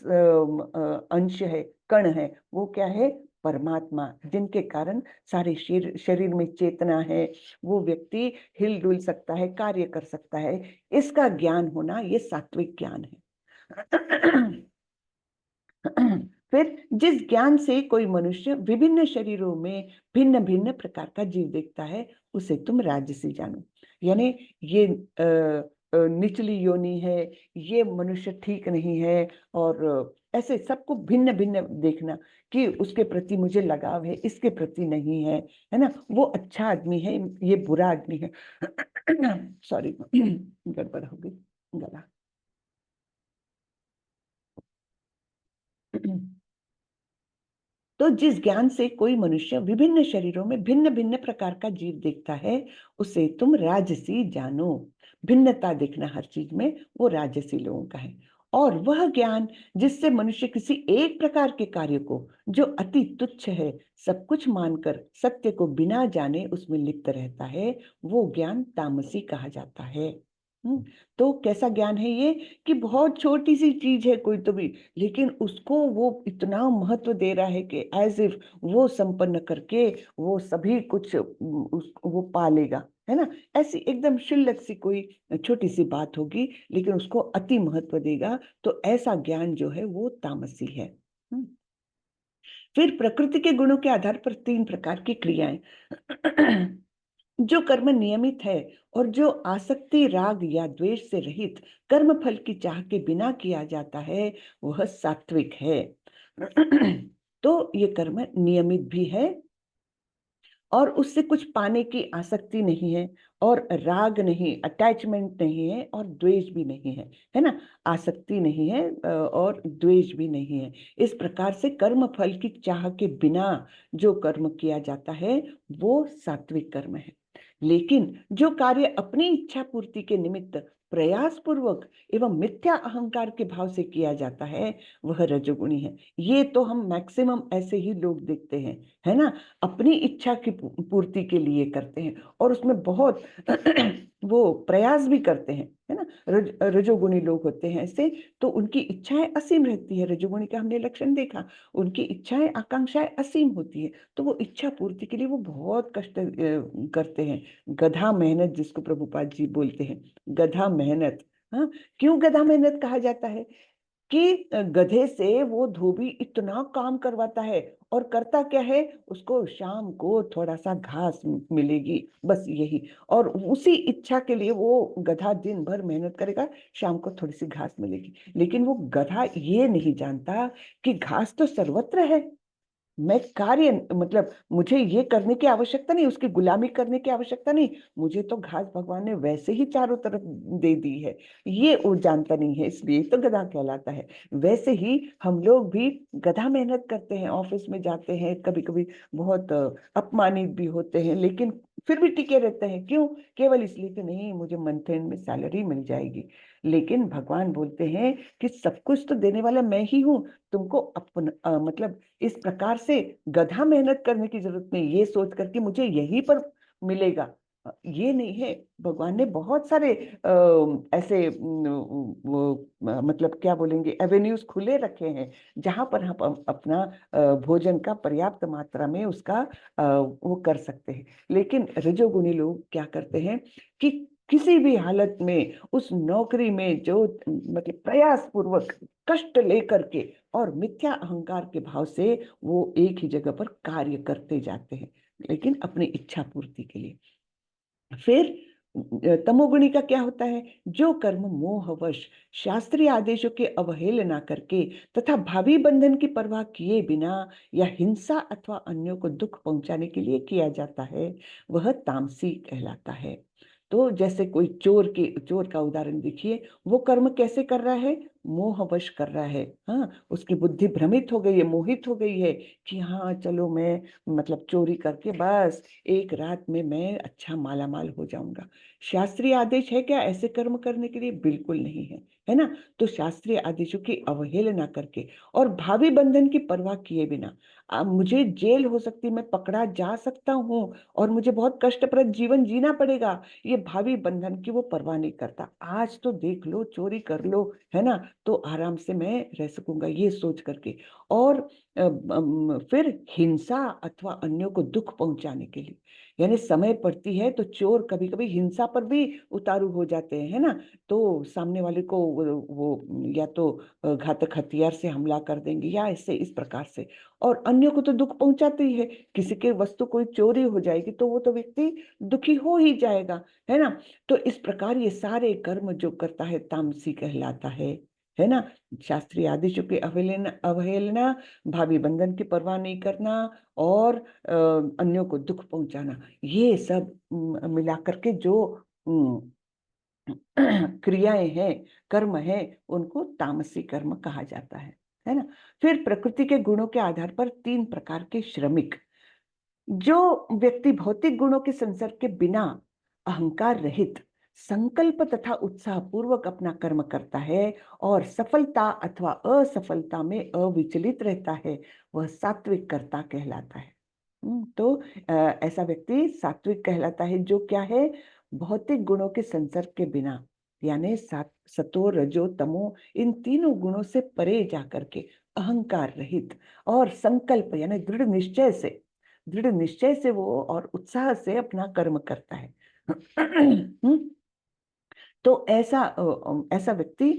S1: अंश है, कण है, वो क्या है? परमात्मा, जिनके कारण सारे शरीर में चेतना है, वो व्यक्ति हिलडुल सकता है, कार्य कर सकता है। इसका ज्ञान होना, ये सात्विक ज्ञान है। फिर जिस ज्ञान से कोई मनुष्य विभिन्न शरीरों में भिन्न भिन्न प्रकार का जीव देखता है, उसे तुम राजसी जानो। यानी ये निचली योनि है, ये मनुष्य ठीक नहीं है, और ऐसे सबको भिन्न भिन्न देखना कि उसके प्रति मुझे लगाव है, इसके प्रति नहीं है ना? वो अच्छा आदमी है, ये बुरा आदमी है। सॉरी, गड़बड़ हो गई गला। तो जिस ज्ञान से कोई मनुष्य विभिन्न शरीरों में भिन्न भिन्न प्रकार का जीव देखता है, उसे तुम राजसी जानो। भिन्नता देखना हर चीज में, वो राजसी लोगों का है। और वह ज्ञान जिससे मनुष्य किसी एक प्रकार के कार्य को, जो अति तुच्छ है, सब कुछ मानकर सत्य को बिना जाने उसमें लिप्त रहता है, वो ज्ञान तामसी कहा जाता है। हम्म, तो कैसा ज्ञान है ये? कि बहुत छोटी सी चीज है कोई तो भी, लेकिन उसको वो इतना महत्व दे रहा है कि एज इफ वो संपन्न करके वो सभी कुछ वो पालेगा, है ना? ऐसी एकदम क्षुल्लक सी कोई छोटी सी बात होगी, लेकिन उसको अति महत्व देगा, तो ऐसा ज्ञान जो है वो तामसी है। फिर प्रकृति के गुणों के आधार पर 3 प्रकार की क्रियाएं। जो कर्म नियमित है और जो आसक्ति, राग या द्वेष से रहित, कर्म फल की चाह के बिना किया जाता है, वह सात्विक है। तो ये कर्म नियमित भी है, और उससे कुछ पाने की आसक्ति नहीं है, और राग नहीं, अटैचमेंट नहीं है, और द्वेष भी नहीं है ना? आसक्ति नहीं है और द्वेष भी नहीं है। इस प्रकार से कर्म फल की चाह के बिना जो कर्म किया जाता है, वो सात्विक कर्म है। लेकिन जो कार्य अपनी इच्छा पूर्ति के निमित्त प्रयास पूर्वक एवं मिथ्या अहंकार के भाव से किया जाता है, वह रजोगुणी है। ये तो हम मैक्सिमम ऐसे ही लोग देखते हैं, है ना? अपनी इच्छा की पूर्ति के लिए करते हैं, और उसमें बहुत वो प्रयास भी करते हैं, है ना? रजोगुणी लोग होते हैं ऐसे, तो उनकी इच्छाएं असीम रहती है। रजोगुणी का हमने लक्षण देखा, उनकी इच्छाएं, आकांक्षाएं असीम होती है, तो वो इच्छा पूर्ति के लिए वो बहुत कष्ट करते हैं। गधा मेहनत जिसको प्रभुपाद जी बोलते हैं, गधा मेहनत। हाँ, क्यों गधा मेहनत कहा जाता है? कि गधे से वो धोबी इतना काम करवाता है, और करता क्या है? उसको शाम को थोड़ा सा घास मिलेगी, बस यही। और उसी इच्छा के लिए वो गधा दिन भर मेहनत करेगा, शाम को थोड़ी सी घास मिलेगी। लेकिन वो गधा ये नहीं जानता कि घास तो सर्वत्र है। मैं कार्य, मतलब मुझे ये करने की आवश्यकता नहीं, उसकी गुलामी करने की आवश्यकता नहीं, मुझे तो घास भगवान ने वैसे ही चारों तरफ दे दी है। ये वो जानता नहीं है, इसलिए तो गधा कहलाता है। वैसे ही हम लोग भी गधा मेहनत करते हैं, ऑफिस में जाते हैं, कभी कभी बहुत अपमानित भी होते हैं, लेकिन फिर भी टिके रहते हैं। क्यों? केवल इसलिए कि नहीं, मुझे मंथ एंड में सैलरी मिल जाएगी। लेकिन भगवान बोलते हैं कि सब कुछ तो देने वाला मैं ही हूँ, तुमको मतलब इस प्रकार से गधा मेहनत करने की जरूरत नहीं, ये सोच करके मुझे यहीं पर मिलेगा, ये नहीं है। भगवान ने बहुत सारे ऐसे मतलब क्या बोलेंगे, एवेन्यूज खुले रखे हैं, जहां पर हम अपना भोजन का पर्याप्त मात्रा में उसका वो कर सकते हैं। लेकिन रजोगुणी लोग क्या करते हैं कि किसी भी हालत में उस नौकरी में जो मतलब प्रयास पूर्वक कष्ट लेकर के और मिथ्या अहंकार के भाव से वो एक ही जगह पर कार्य करते जाते हैं, लेकिन अपनी इच्छा पूर्ति के लिए। फिर तमोगुणी का क्या होता है? जो कर्म मोहवश शास्त्रीय आदेशों के अवहेलना करके तथा भावी बंधन की परवाह किए बिना या हिंसा अथवा अन्यों को दुख पहुंचाने के लिए किया जाता है, वह तामसी कहलाता है। तो जैसे कोई चोर का उदाहरण देखिए, वो कर्म कैसे कर रहा है? मोहवश कर रहा है। हाँ, उसकी बुद्धि भ्रमित हो गई है, मोहित हो गई है कि हाँ चलो मैं मतलब चोरी करके बस एक रात में मैं अच्छा माला माल हो जाऊंगा। शास्त्रीय आदेश है क्या ऐसे कर्म करने के लिए? बिल्कुल नहीं है, है ना? तो शास्त्रीय आदेशों की अवहेलना करके और भावी बंधन की परवाह किए बिना, मुझे जेल हो सकती, मैं पकड़ा जा सकता हूँ और मुझे बहुत कष्टप्रद जीवन जीना पड़ेगा, ये भावी बंधन की वो परवाह नहीं करता। आज तो देख लो, चोरी कर लो, है ना? तो आराम से मैं रह सकूंगा, ये सोच करके। और फिर हिंसा अथवा अन्यों को दुख पहुंचाने के लिए, यानी समय पड़ती है तो चोर कभी कभी हिंसा पर भी उतारू हो जाते हैं, है ना। तो सामने वाले को वो या तो घातक हथियार से हमला कर देंगे या ऐसे इस प्रकार से, और अन्यों को तो दुख पहुंचाते ही है। किसी के वस्तु कोई चोरी हो जाएगी तो वो तो व्यक्ति दुखी हो ही जाएगा, है ना। तो इस प्रकार ये सारे कर्म जो करता है तामसी कहलाता है ना। शास्त्रीय आदेशों की अवहेलना अवहेलना, भावी बंधन की परवाह नहीं करना, और अन्यों को दुख पहुंचाना, ये सब मिला करके जो क्रियाएं हैं, कर्म है, उनको तामसी कर्म कहा जाता है ना। फिर प्रकृति के गुणों के आधार पर 3 प्रकार के श्रमिक। जो व्यक्ति भौतिक गुणों के संसर्ग के बिना अहंकार रहित संकल्प तथा उत्साह पूर्वक अपना कर्म करता है और सफलता अथवा असफलता में अविचलित रहता है, वह सात्विक कर्ता कहलाता है। तो ऐसा व्यक्ति सात्विक कहलाता है, जो क्या है, भौतिक गुणों के संसर्ग के बिना, यानी सतो रजो तमो, इन तीनों गुणों से परे जाकर के अहंकार रहित और संकल्प यानी दृढ़ निश्चय से वो और उत्साह से अपना कर्म करता है। तो ऐसा व्यक्ति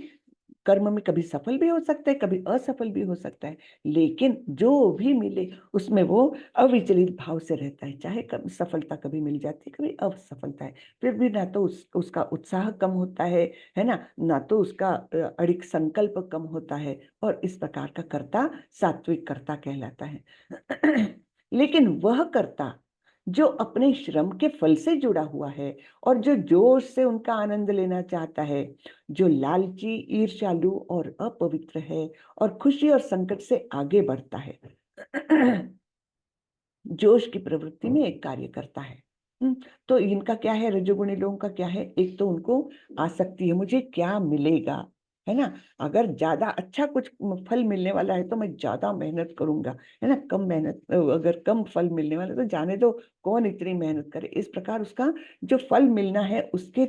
S1: कर्म में कभी सफल भी हो सकता है, कभी असफल भी हो सकता है, लेकिन जो भी मिले उसमें वो अविचलित भाव से रहता है। चाहे कभी सफलता कभी मिल जाती है, कभी असफलता है, फिर भी ना तो उसका उत्साह कम होता है ना, ना तो उसका अड़िग संकल्प कम होता है, और इस प्रकार का कर्ता सात्विक कर्ता कहलाता है। लेकिन वह कर्ता जो अपने श्रम के फल से जुड़ा हुआ है और जो जोश से उनका आनंद लेना चाहता है, जो लालची, ईर्ष्यालु और अपवित्र है और खुशी और संकट से आगे बढ़ता है, जोश की प्रवृत्ति में एक कार्य करता है। तो इनका क्या है, रजोगुणी लोगों का क्या है, एक तो उनको आसक्ति है, मुझे क्या मिलेगा, है ना। अगर ज्यादा अच्छा कुछ फल मिलने वाला है तो मैं ज्यादा मेहनत करूंगा, है ना। कम मेहनत, अगर कम फल मिलने वाला है तो जाने दो, कौन इतनी मेहनत करे। इस प्रकार उसका जो फल मिलना है उसके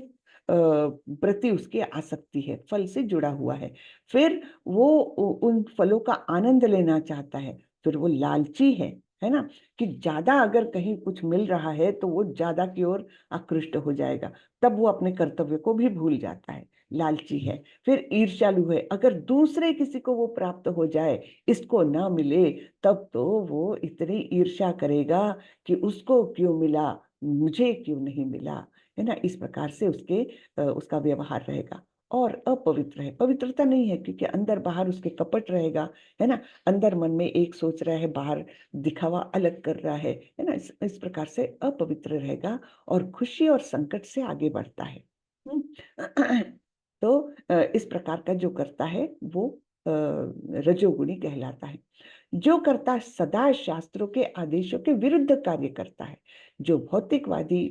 S1: प्रति उसकी आसक्ति है, फल से जुड़ा हुआ है। फिर वो उन फलों का आनंद लेना चाहता है, फिर वो लालची है ना, कि ज्यादा अगर कहीं कुछ मिल रहा है तो वो ज्यादा की ओर आकृष्ट हो जाएगा, तब वो अपने कर्तव्य को भी भूल जाता है, लालची है। फिर ईर्ष्यालु है, अगर दूसरे किसी को वो प्राप्त हो जाए, इसको ना मिले, तब तो वो इतनी ईर्ष्या करेगा कि उसको क्यों मिला, मुझे क्यों नहीं मिला, है ना। इस प्रकार से उसका व्यवहार रहेगा। और अपवित्र है, पवित्रता नहीं है, क्योंकि अंदर बाहर उसके कपट रहेगा, है ना। अंदर मन में एक सोच रहा है, बाहर दिखावा अलग कर रहा है ना। इस प्रकार से अपवित्र रहेगा और खुशी और संकट से आगे बढ़ता है। तो इस प्रकार का जो करता है वो रजोगुणी कहलाता है। जो करता सदा शास्त्रों के आदेशों के विरुद्ध कार्य करता है, जो भौतिकवादी,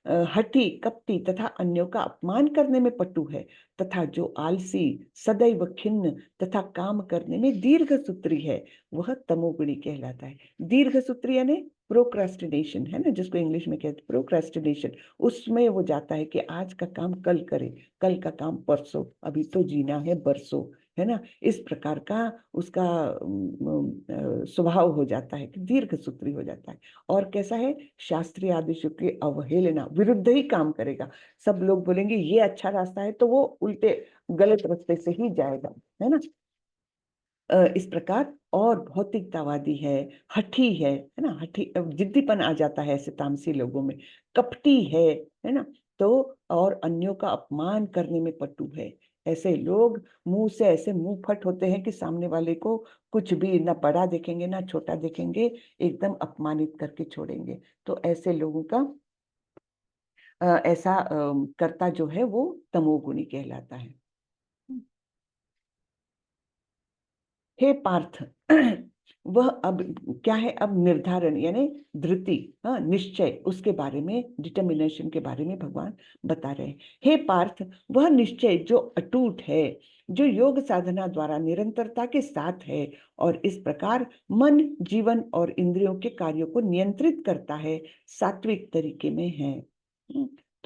S1: हठी, कपटी तथा अन्यों का अपमान करने में पटु है, तथा जो आलसी, सदैव खिन्न तथा काम करने में दीर्घसूत्री है, वह तमोगुणी कहलाता है। दीर्घसूत्री यानी प्रोक्रेस्टिनेशन, है ना, जिसको इंग्लिश में कहते हैं प्रोक्रेस्टिनेशन। उसमें वो जाता है कि आज का काम कल करे, कल का काम परसों, अभी तो जीना है बरसों, है ना। इस प्रकार का उसका स्वभाव हो जाता है कि दीर्घसूत्री हो जाता है। और कैसा है, शास्त्रीय आदेशों की अवहेलना, विरुद्ध ही काम करेगा। सब लोग बोलेंगे ये अच्छा रास्ता है तो वो उल्टे गलत रास्ते से ही जाएगा, है ना। इस प्रकार, और भौतिकतावादी हठी है ना, हठी जिद्दीपन आ जाता है ऐसे तामसी लोगों में। कपटी है ना। तो और अन्यों का अपमान करने में पटु है। ऐसे लोग मुंह से ऐसे मुंह फट होते हैं कि सामने वाले को कुछ भी ना बड़ा देखेंगे ना छोटा देखेंगे, एकदम अपमानित करके छोड़ेंगे। तो ऐसे लोगों का ऐसा कर्ता जो है वो तमोगुणी कहलाता है। हे पार्थ, वह अब क्या है, अब निर्धारण यानी धृति, हाँ, निश्चय, उसके बारे में, डिटर्मिनेशन के बारे में भगवान बता रहे हैं। हे पार्थ, वह निश्चय जो अटूट है, जो योग साधना द्वारा निरंतरता के साथ है और इस प्रकार मन, जीवन और इंद्रियों के कार्यों को नियंत्रित करता है, सात्विक तरीके में है।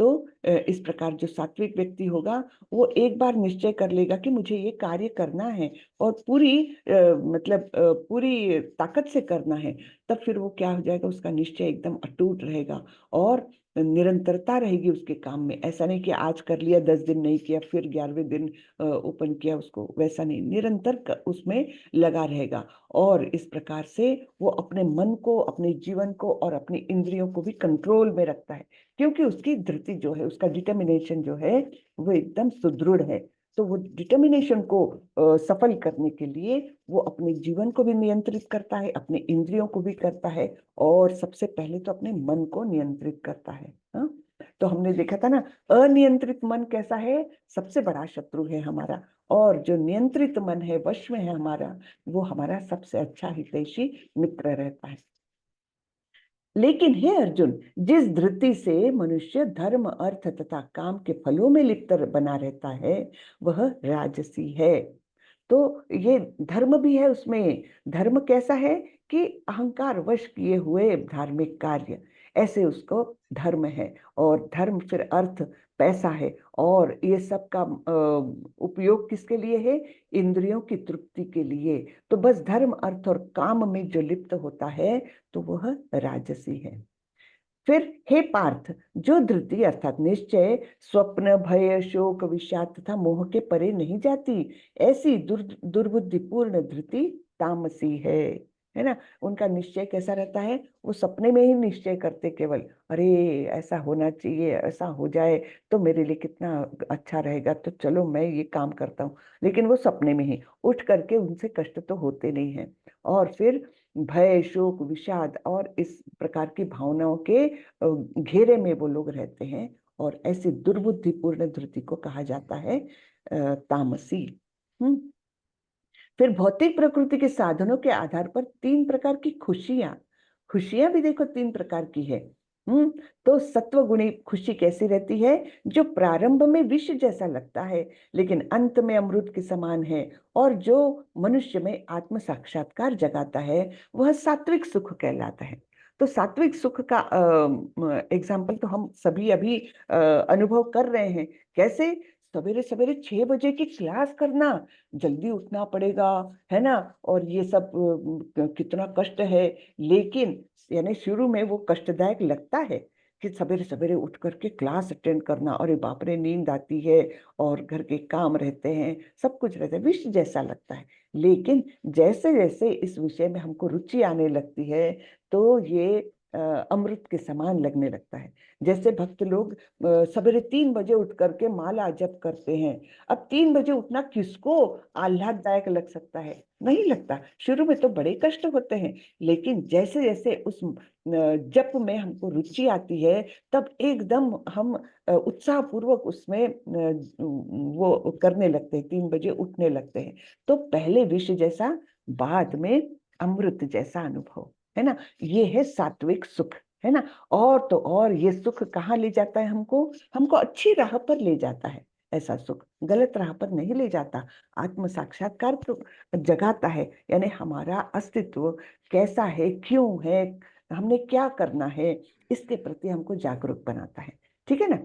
S1: तो इस प्रकार जो सात्विक व्यक्ति होगा वो एक बार निश्चय कर लेगा कि मुझे ये कार्य करना है और पूरी पूरी ताकत से करना है, तब फिर वो क्या हो जाएगा, उसका निश्चय एकदम अटूट रहेगा और निरंतरता रहेगी उसके काम में। ऐसा नहीं कि आज कर लिया 10 दिन नहीं किया फिर 11वें दिन ओपन किया उसको, वैसा नहीं, निरंतर उसमें लगा रहेगा। और इस प्रकार से वो अपने मन को, अपने जीवन को और अपनी इंद्रियों को भी कंट्रोल में रखता है, क्योंकि उसकी धृति जो है, उसका डिटर्मिनेशन जो है वो एकदम सुदृढ़ है। तो वो डिटर्मिनेशन को सफल करने के लिए वो अपने जीवन को भी नियंत्रित करता है, अपने इंद्रियों को भी करता है और सबसे पहले तो अपने मन को नियंत्रित करता है। हाँ, तो हमने देखा था ना, अनियंत्रित मन कैसा है, सबसे बड़ा शत्रु है हमारा, और जो नियंत्रित मन है, वश में है हमारा, वो हमारा सबसे अच्छा हितैषी मित्र रहता है। लेकिन हे अर्जुन, जिस धृति से मनुष्य धर्म, अर्थ तथा काम के फलों में लिप्त बना रहता है, वह राजसी है। तो ये धर्म भी है उसमें। धर्म कैसा है कि अहंकार वश किए हुए धार्मिक कार्य, ऐसे उसको धर्म है। और धर्म फिर अर्थ, पैसा है, और ये सब का उपयोग किसके लिए है, इंद्रियों की तृप्ति के लिए। तो बस धर्म, अर्थ और काम में जो लिप्त होता है तो वह राजसी है। फिर हे पार्थ, जो धृति अर्थात निश्चय, स्वप्न, भय, शोक, विषाद तथा मोह के परे नहीं जाती, ऐसी दुर्बुद्धिपूर्ण धृति तामसी है ना। उनका निश्चय कैसा रहता है, वो सपने में ही निश्चय करते केवल, अरे ऐसा होना चाहिए, ऐसा हो जाए तो मेरे लिए कितना अच्छा रहेगा, तो चलो मैं ये काम करता हूँ। लेकिन वो सपने में ही, उठ करके उनसे कष्ट तो होते नहीं है। और फिर भय, शोक, विषाद और इस प्रकार की भावनाओं के घेरे में वो लोग रहते हैं, और ऐसी दुर्बुद्धिपूर्ण धृति को कहा जाता है तामसी। फिर भौतिक प्रकृति के साधनों के आधार पर 3 प्रकार की खुशियां, खुशियां भी देखो 3 प्रकार की है। तो सत्वगुणी खुशी कैसी रहती है, जो प्रारंभ में विष जैसा लगता है लेकिन अंत में अमृत के समान है, और जो मनुष्य में आत्म साक्षात्कार जगाता है, वह सात्विक सुख कहलाता है। तो सात्विक सुख का एग्जाम्पल तो हम सभी अभी अनुभव कर रहे हैं। कैसे, सवेरे सवेरे 6 बजे की क्लास करना, जल्दी उठना पड़ेगा, है ना, और ये सब कितना कष्ट है। लेकिन यानी शुरू में वो कष्टदायक लगता है कि सवेरे सवेरे उठ करके क्लास अटेंड करना, अरे बाप रे, नींद आती है और घर के काम रहते हैं, सब कुछ रहता है, विष जैसा लगता है। लेकिन जैसे जैसे इस विषय में हमको रुचि आने लगती है, तो ये अमृत के समान लगने लगता है। जैसे भक्त लोग सवेरे 3 बजे उठ करके माला जप करते हैं। अब 3 बजे उठना किसको आह्लाददायक लग सकता है, नहीं लगता। शुरू में तो बड़े कष्ट होते हैं, लेकिन जैसे जैसे उस जप में हमको रुचि आती है, तब एकदम हम उत्साह पूर्वक उसमें वो करने लगते हैं, 3 बजे उठने लगते हैं। तो पहले विष जैसा, बाद में अमृत जैसा अनुभव, है ना। ये है सात्विक सुख, है ना। और तो और ये सुख कहाँ ले जाता है हमको, हमको अच्छी राह पर ले जाता है। ऐसा सुख गलत राह पर नहीं ले जाता, आत्म साक्षात्कार तो जगाता है। यानी हमारा अस्तित्व कैसा है, क्यों है, हमने क्या करना है, इसके प्रति हमको जागरूक बनाता है। ठीक है ना।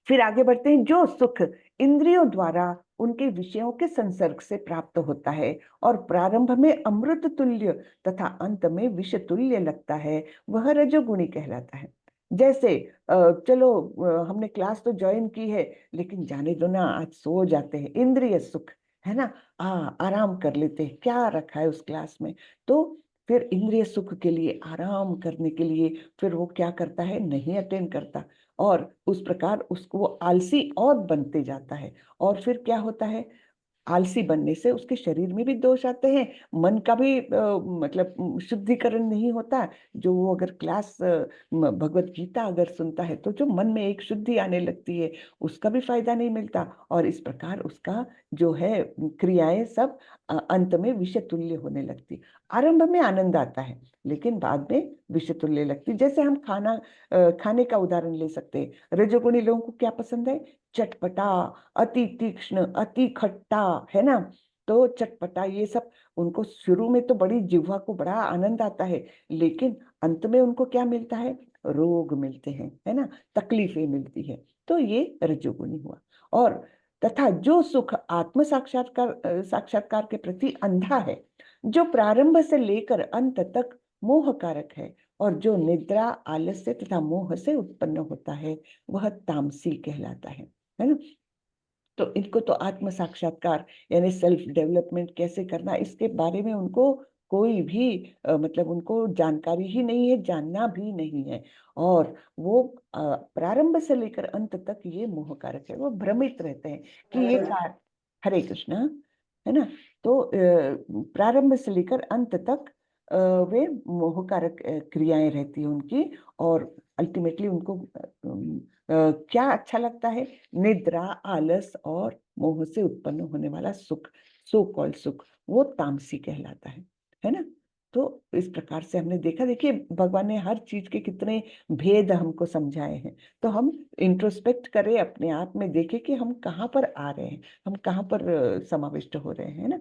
S1: फिर आगे बढ़ते हैं। जो सुख इंद्रियों द्वारा उनके विषयों के संसर्ग से प्राप्त होता है और प्रारंभ में अमृत तुल्य तथा अंत में विष तुल्य लगता है, वह रजोगुणी कहलाता है। जैसे चलो हमने क्लास तो ज्वाइन की है, लेकिन जाने दो ना, आज सो जाते हैं, इंद्रिय सुख, है ना। आराम कर लेते हैं, क्या रखा है उस क्लास में। तो फिर इंद्रिय सुख के लिए, आराम करने के लिए, फिर वो क्या करता है, नहीं अटेंड करता, और उस प्रकार उसको वो आलसी और बनते जाता है। और फिर क्या होता है, आलसी बनने से उसके शरीर में भी दोष आते हैं, मन का भी शुद्धिकरण नहीं होता। जो वो अगर क्लास भगवत गीता अगर सुनता है, तो जो मन में एक शुद्धि आने लगती है, उसका भी फायदा नहीं मिलता, और इस प्रकार उसका जो है क्रियाएं सब अंत में विषय तुल्य होने लगती। आरंभ में आनंद आता है, लेकिन बाद में विषय तुल्य लगती। जैसे हम खाने का उदाहरण ले सकते हैं। रजोगुणी लोगों को क्या पसंद है, चटपटा, अति तीक्ष्ण, अति खट्टा, है ना। तो चटपटा ये सब उनको शुरू में तो बड़ी जिह्वा को बड़ा आनंद आता है, लेकिन अंत में उनको क्या मिलता है, रोग मिलते हैं, है ना, तकलीफें मिलती है, तो ये रजोगुणी हुआ। और तथा जो सुख आत्म साक्षात्कार के प्रति अंधा है, जो प्रारंभ से लेकर अंत तक मोह कारक है, और जो निद्रा, आलस्य तथा मोह से उत्पन्न होता है, वह तामसी कहलाता है ना। तो इनको तो आत्म साक्षात्कार यानी सेल्फ डेवलपमेंट कैसे करना, इसके बारे में उनको कोई भी मतलब उनको जानकारी ही नहीं है, जानना भी नहीं है। और वो प्रारंभ से लेकर अंत तक ये मोहकारक है, वो भ्रमित रहते हैं कि ये कार्य, हरे कृष्णा, है ना। तो प्रारंभ से लेकर अंत तक वे मोहकारक क्रियाएं रहती है उनकी, और अल्टीमेटली उनको क्या अच्छा लगता है, निद्रा, आलस और मोह से उत्पन्न होने वाला सुख, सो कॉल्ड सुख, वो तामसी कहलाता है ना। तो इस प्रकार से हमने देखा, देखिए भगवान ने हर चीज के कितने भेद हमको समझाए हैं। तो हम इंट्रोस्पेक्ट करें, अपने आप में देखें कि हम कहाँ पर आ रहे हैं, हम कहाँ पर समाविष्ट हो रहे हैं ना।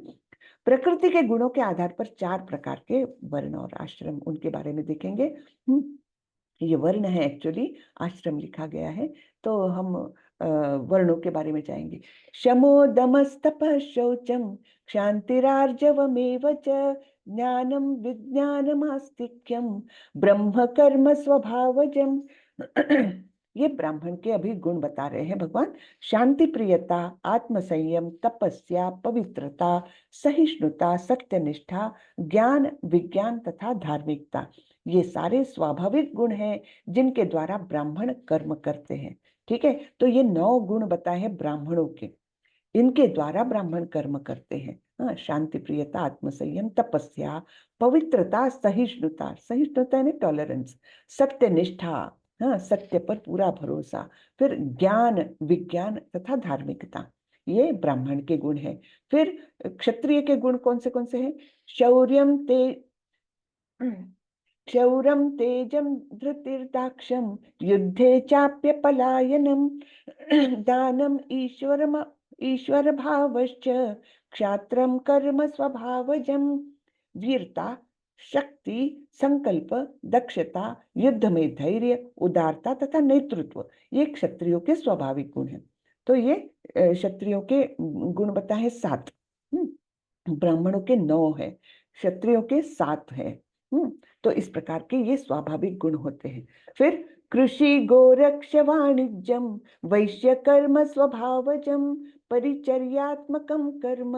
S1: प्रकृति के गुणों के आधार पर 4 प्रकार के वर्ण और आश्रम, उनके बारे में देखेंगे। ये वर्ण है, एक्चुअली आश्रम लिखा गया है। तो हम वर्णों के बारे में जाएंगे। शमो दमस्तपः शौचम क्षांतिरार्जवमेव च ज्ञानम विज्ञानमास्तिक्यम ब्रह्म कर्म स्वभावजम। ये ब्राह्मण के अभी गुण बता रहे हैं भगवान। शांति प्रियता, आत्मसंयम, तपस्या, पवित्रता, सहिष्णुता, सत्यनिष्ठा, ज्ञान, विज्ञान तथा धार्मिकता, ये सारे स्वाभाविक गुण हैं जिनके द्वारा ब्राह्मण कर्म करते हैं। ठीक है, तो ये 9 गुण बताए हैं ब्राह्मणों के, इनके द्वारा ब्राह्मण कर्म करते हैं। हाँ, शांति प्रियता, आत्मसंयम, तपस्या, पवित्रता, सहिष्णुता, सहिष्णुता यानी टॉलरेंस, सत्यनिष्ठा, हाँ, सत्य पर पूरा भरोसा, फिर ज्ञान, विज्ञान तथा धार्मिकता, ये ब्राह्मण के गुण हैं। फिर क्षत्रिय के गुण कौन से हैं? शौर्यम ते क्षौरम तेजम धृतिर्दाक्षम युद्धे चाप्य पलायनम दानम ईश्वर भावश्च क्षात्रम कर्म स्वभावजम। वीरता, शक्ति, संकल्प, दक्षता, युद्ध में धैर्य, उदारता तथा नेतृत्व, ये क्षत्रियों के स्वाभाविक गुण हैं। तो ये क्षत्रियों के गुण बताए 7, ब्राह्मणों के 9 है, क्षत्रियों के 7 है। तो इस प्रकार के ये स्वाभाविक गुण होते हैं। फिर कृषि, गोरक्ष, वाणिज्यम, वैश्य कर्म स्वभावजम, परिचर्यात्मकम कर्म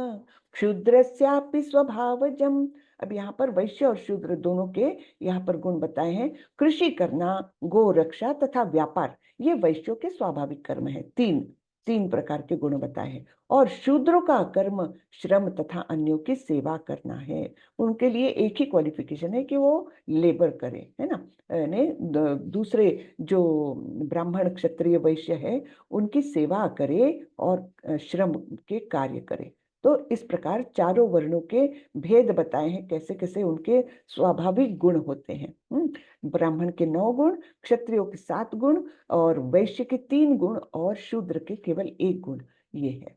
S1: क्षूद्रस्यापि स्वभावजम। अब यहाँ पर वैश्य और शूद्र दोनों के यहाँ पर गुण बताए हैं। कृषि करना, गोरक्षा तथा व्यापार, ये वैश्यों के स्वाभाविक कर्म है। तीन प्रकार के गुण बताए हैं। और शूद्रों का कर्म श्रम तथा अन्यों की सेवा करना है। उनके लिए एक ही क्वालिफिकेशन है कि वो लेबर करें, है ना, यानी दूसरे जो ब्राह्मण, क्षत्रिय, वैश्य है, उनकी सेवा करे और श्रम के कार्य करे। तो इस प्रकार चारों वर्णों के भेद बताए हैं, कैसे कैसे उनके स्वाभाविक गुण होते हैं। ब्राह्मण के 9 गुण, क्षत्रियों के 7 गुण, और वैश्य के 3 गुण, और शूद्र के केवल 1 गुण, ये है।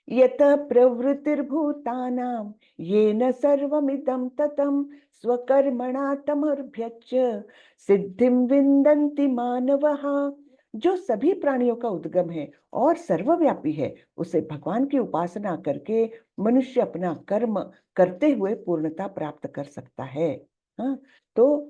S1: यत प्रवृत्तिर्भूतानां येन सर्वमिदं ततं स्वकर्मणा तमर्भ्यच्य सिद्धिं विन्दन्ति मानवः। जो सभी प्राणियों का उद्गम है और सर्वव्यापी है, उसे भगवान की उपासना करके मनुष्य अपना कर्म करते हुए पूर्णता प्राप्त कर सकता है। हाँ, तो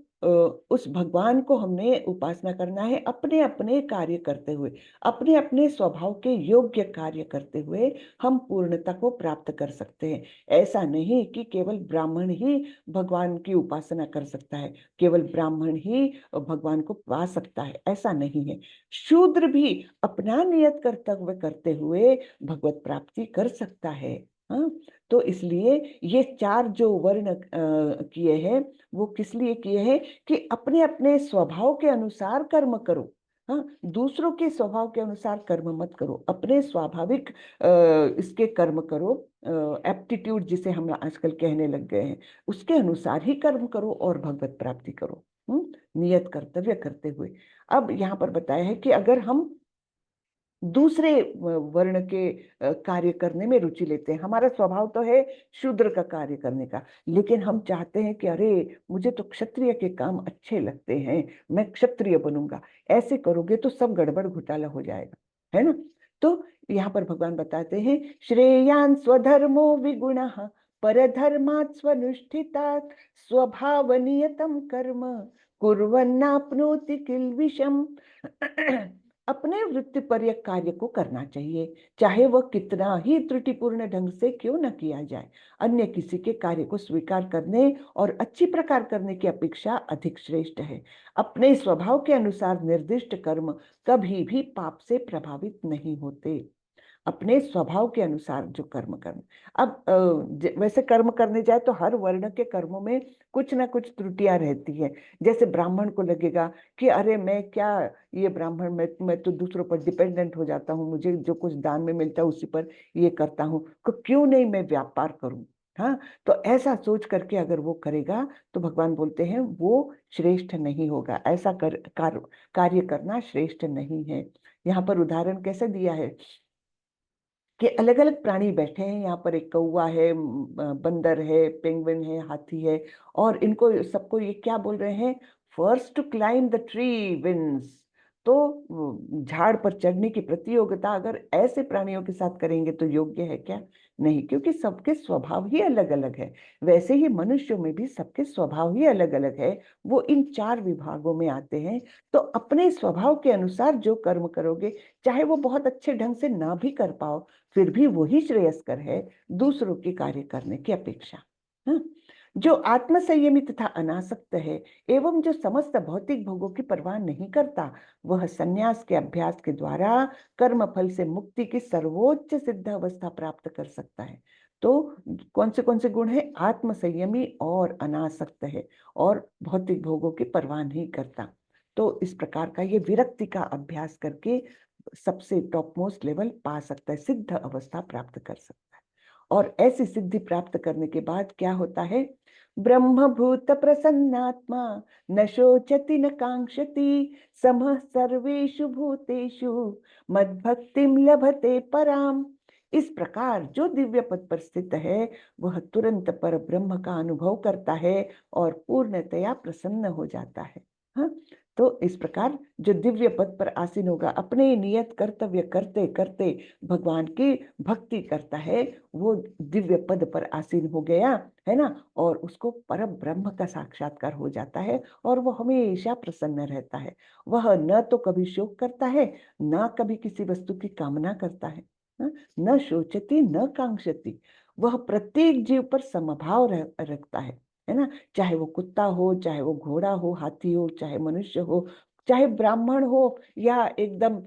S1: उस भगवान को हमने उपासना करना है, अपने अपने कार्य करते हुए, अपने अपने स्वभाव के योग्य कार्य करते हुए हम पूर्णता को प्राप्त कर सकते हैं। ऐसा नहीं कि केवल ब्राह्मण ही भगवान की उपासना कर सकता है, केवल ब्राह्मण ही भगवान को पा सकता है, ऐसा नहीं है। शूद्र भी अपना नियत कर्तव्य करते हुए भगवत प्राप्ति कर सकता है। हाँ, तो इसलिए ये 4 जो वर्ण किए हैं, वो किस लिए किए हैं कि अपने अपने स्वभाव के अनुसार कर्म करो। हाँ, दूसरों के स्वभाव के अनुसार कर्म मत करो, अपने स्वाभाविक इसके कर्म करो, एप्टीट्यूड जिसे हम आजकल कहने लग गए हैं, उसके अनुसार ही कर्म करो और भगवत प्राप्ति करो, नियत कर्तव्य करते हुए। अब यहाँ पर बताया है कि अगर हम दूसरे वर्ण के कार्य करने में रुचि लेते हैं। हमारा स्वभाव तो है शूद्र का कार्य करने का, लेकिन हम चाहते हैं कि अरे मुझे तो क्षत्रिय के काम अच्छे लगते हैं, मैं क्षत्रिय बनूंगा। ऐसे करोगे तो सब गड़बड़ घोटाला हो जाएगा, है ना। तो यहाँ पर भगवान बताते हैं, श्रेयान स्वधर्मो विगुणः परधर्मात् स्वनुष्ठितात् स्वभावनियतम कर्म कुर्वन्नाप्नोति किल्बिषम्। अपने वृत्तिपर्य कार्य को करना चाहिए, चाहे वह कितना ही त्रुटिपूर्ण ढंग से क्यों न किया जाए। अन्य किसी के कार्य को स्वीकार करने और अच्छी प्रकार करने की अपेक्षा अधिक श्रेष्ठ है। अपने स्वभाव के अनुसार निर्दिष्ट कर्म कभी भी पाप से प्रभावित नहीं होते। अपने स्वभाव के अनुसार जो कर्म करना। अब वैसे कर्म करने जाए तो हर वर्ण के कर्मों में कुछ ना कुछ त्रुटियां रहती है। जैसे ब्राह्मण को लगेगा कि अरे मैं क्या, ये ब्राह्मण, मैं तो दूसरों पर डिपेंडेंट हो जाता हूँ, मुझे जो कुछ दान में मिलता है उसी पर ये करता हूँ, तो क्यों नहीं मैं व्यापार करूं। हाँ, तो ऐसा सोच करके अगर वो करेगा तो भगवान बोलते हैं वो श्रेष्ठ नहीं होगा। ऐसा कार्य करना श्रेष्ठ नहीं है। यहाँ पर उदाहरण कैसे दिया है कि अलग अलग प्राणी बैठे हैं यहाँ पर, एक कौवा है, बंदर है, पेंगुइन है, हाथी है, और इनको सबको ये क्या बोल रहे हैं, first to climb the tree wins. तो झाड़ पर चढ़ने की प्रतियोगिता अगर ऐसे प्राणियों के साथ करेंगे तो योग्य है क्या? नहीं, क्योंकि सबके स्वभाव ही अलग अलग है। वैसे ही मनुष्यों में भी सबके स्वभाव ही अलग अलग है, वो इन 4 विभागों में आते हैं। तो अपने स्वभाव के अनुसार जो कर्म करोगे, चाहे वो बहुत अच्छे ढंग से ना भी कर पाओ, फिर भी वही श्रेयस्कर है दूसरों के कार्य करने की अपेक्षा। हाँ? जो आत्म संयमी तथा अनासक्त है एवं जो समस्त भौतिक भोगों की परवाह नहीं करता, वह संन्यास के अभ्यास के द्वारा कर्म फल से मुक्ति की सर्वोच्च सिद्ध अवस्था प्राप्त कर सकता है। तो कौन से गुण है? आत्म संयमी और अनासक्त है, और भौतिक भोगों की परवाह नहीं करता। तो इस प्रकार का ये विरक्ति का अभ्यास करके सबसे टॉप मोस्ट लेवल पा सकता है, सिद्ध अवस्था प्राप्त कर सकता है। और ऐसी सिद्धि प्राप्त करने के बाद क्या होता है? ब्रह्मभूत प्रसन्नात्मा न शोचति न कांक्षति समः सर्वेषु भूतेषु मद्भक्तिम लभते पराम। इस प्रकार जो दिव्य पद पर स्थित है वह तुरंत पर ब्रह्म का अनुभव करता है और पूर्णतया प्रसन्न हो जाता है। हाँ, तो इस प्रकार जो दिव्य पद पर आसीन होगा, अपने नियत कर्तव्य करते करते भगवान की भक्ति करता है, वो दिव्य पद पर आसीन हो गया है ना, और उसको परम ब्रह्म का साक्षात्कार हो जाता है, और वो हमेशा प्रसन्न रहता है। वह न तो कभी शोक करता है, न कभी किसी वस्तु की कामना करता है। न शोचति न कांक्षति। वह प्रत्येक जीव पर समभाव रखता है ना। चाहे वो कुत्ता हो, चाहे वो घोड़ा हो, हाथी हो, चाहे मनुष्य हो, चाहे ब्राह्मण हो, या एकदम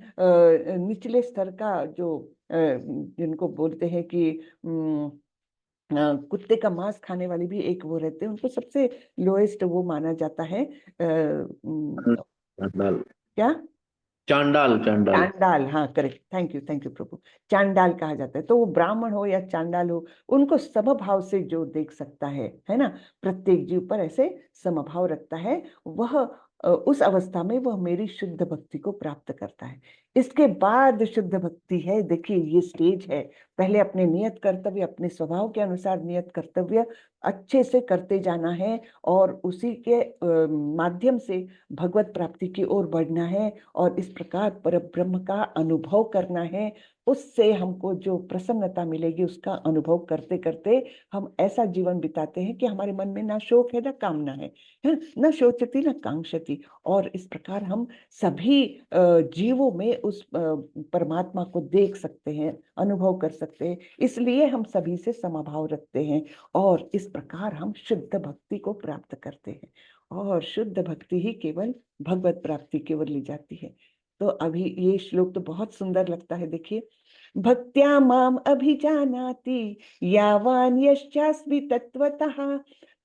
S1: निचले स्तर का जो जिनको बोलते हैं कि कुत्ते का मांस खाने वाले भी एक वो रहते हैं, उनको सबसे लोएस्ट वो माना जाता है।
S2: चांडाल।
S1: क्या?
S2: चांडाल चांडाल।
S1: चांडाल, हाँ करेक्ट, थैंक यू प्रभु। चांडाल कहा जाता है। तो वो ब्राह्मण हो या चांडाल हो, उनको समभाव से जो देख सकता है ना, प्रत्येक जीव पर ऐसे समभाव रखता है, वह उस अवस्था में वह मेरी शुद्ध भक्ति को प्राप्त करता है। इसके बाद शुद्ध भक्ति है, देखिए ये स्टेज है। पहले अपने नियत कर्तव्य, अपने स्वभाव के अनुसार नियत कर्तव्य अच्छे से करते जाना है, और उसी के माध्यम से भगवत प्राप्ति की ओर बढ़ना है, और इस प्रकार पर ब्रह्म का अनुभव करना है। उससे हमको जो प्रसन्नता मिलेगी उसका अनुभव करते करते हम ऐसा जीवन बिताते हैं कि हमारे मन में ना शोक है ना कामना है, न शोचती न कांक्षति। और इस प्रकार हम सभी जीवों में उस परमात्मा को देख सकते हैं, अनुभव कर सकते हैं, इसलिए हम सभी से समभाव रखते हैं, और इस प्रकार हम शुद्ध भक्ति को प्राप्त करते हैं। और शुद्ध भक्ति ही केवल भगवत प्राप्ति की ओर ले जाती है। तो अभी ये श्लोक तो बहुत सुंदर लगता है, देखिए, भक्त्या माम अभिजानाति यावान यश्चास्मि तत्वतः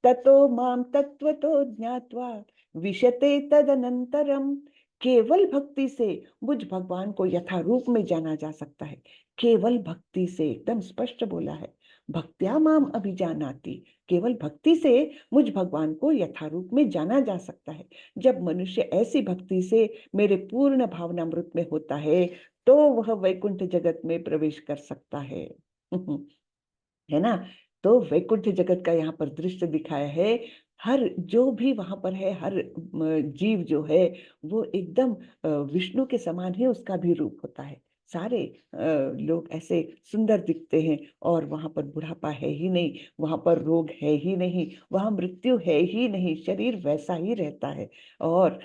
S1: ततो माम तत्वतो ज्ञात्वा विशते तदनंतरम। केवल भक्ति से मुझ भगवान को यथा रूप में जाना जा सकता है। केवल भक्ति से, एकदम स्पष्ट बोला है, भक्त्या माम अभिजानाति। केवल भक्ति से मुझ भगवान को यथारूप में जाना जा सकता है। जब मनुष्य ऐसी भक्ति से मेरे पूर्ण भावनामृत में होता है तो वह वैकुंठ जगत में प्रवेश कर सकता है। है ना। तो वैकुंठ जगत का यहाँ पर दृश्य दिखाया है। हर जो भी वहां पर है, हर जीव जो है वो एकदम विष्णु के समान ही उसका भी रूप होता है। सारे लोग ऐसे सुंदर दिखते हैं और वहां पर बुढ़ापा है ही नहीं, वहां पर रोग है ही नहीं, वहां मृत्यु है ही नहीं, शरीर वैसा ही रहता है। और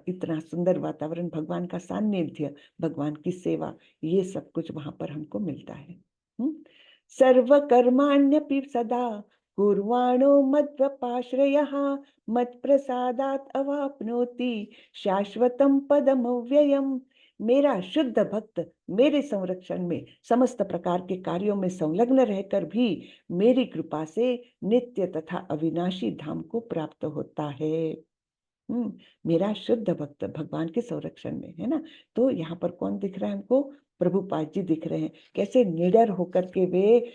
S1: इतना सुंदर वातावरण, भगवान का सान्निध्य, भगवान की सेवा, ये सब कुछ वहां पर हमको मिलता है। सर्वकर्माण्यपि सदा कुर्वाणो मद्व्यपाश्रयः मत्प्रसादात् अवाप्नोति शाश्वतं पदमव्ययम्। मेरा शुद्ध भक्त मेरे संरक्षण में समस्त प्रकार के कार्यों में संलग्न रहकर भी मेरी कृपा से नित्य तथा अविनाशी धाम को प्राप्त होता है। मेरा शुद्ध भक्त भगवान के संरक्षण में है ना। तो यहाँ पर कौन दिख रहा है हमको? प्रभुपाद जी दिख रहे हैं। कैसे निडर होकर के वे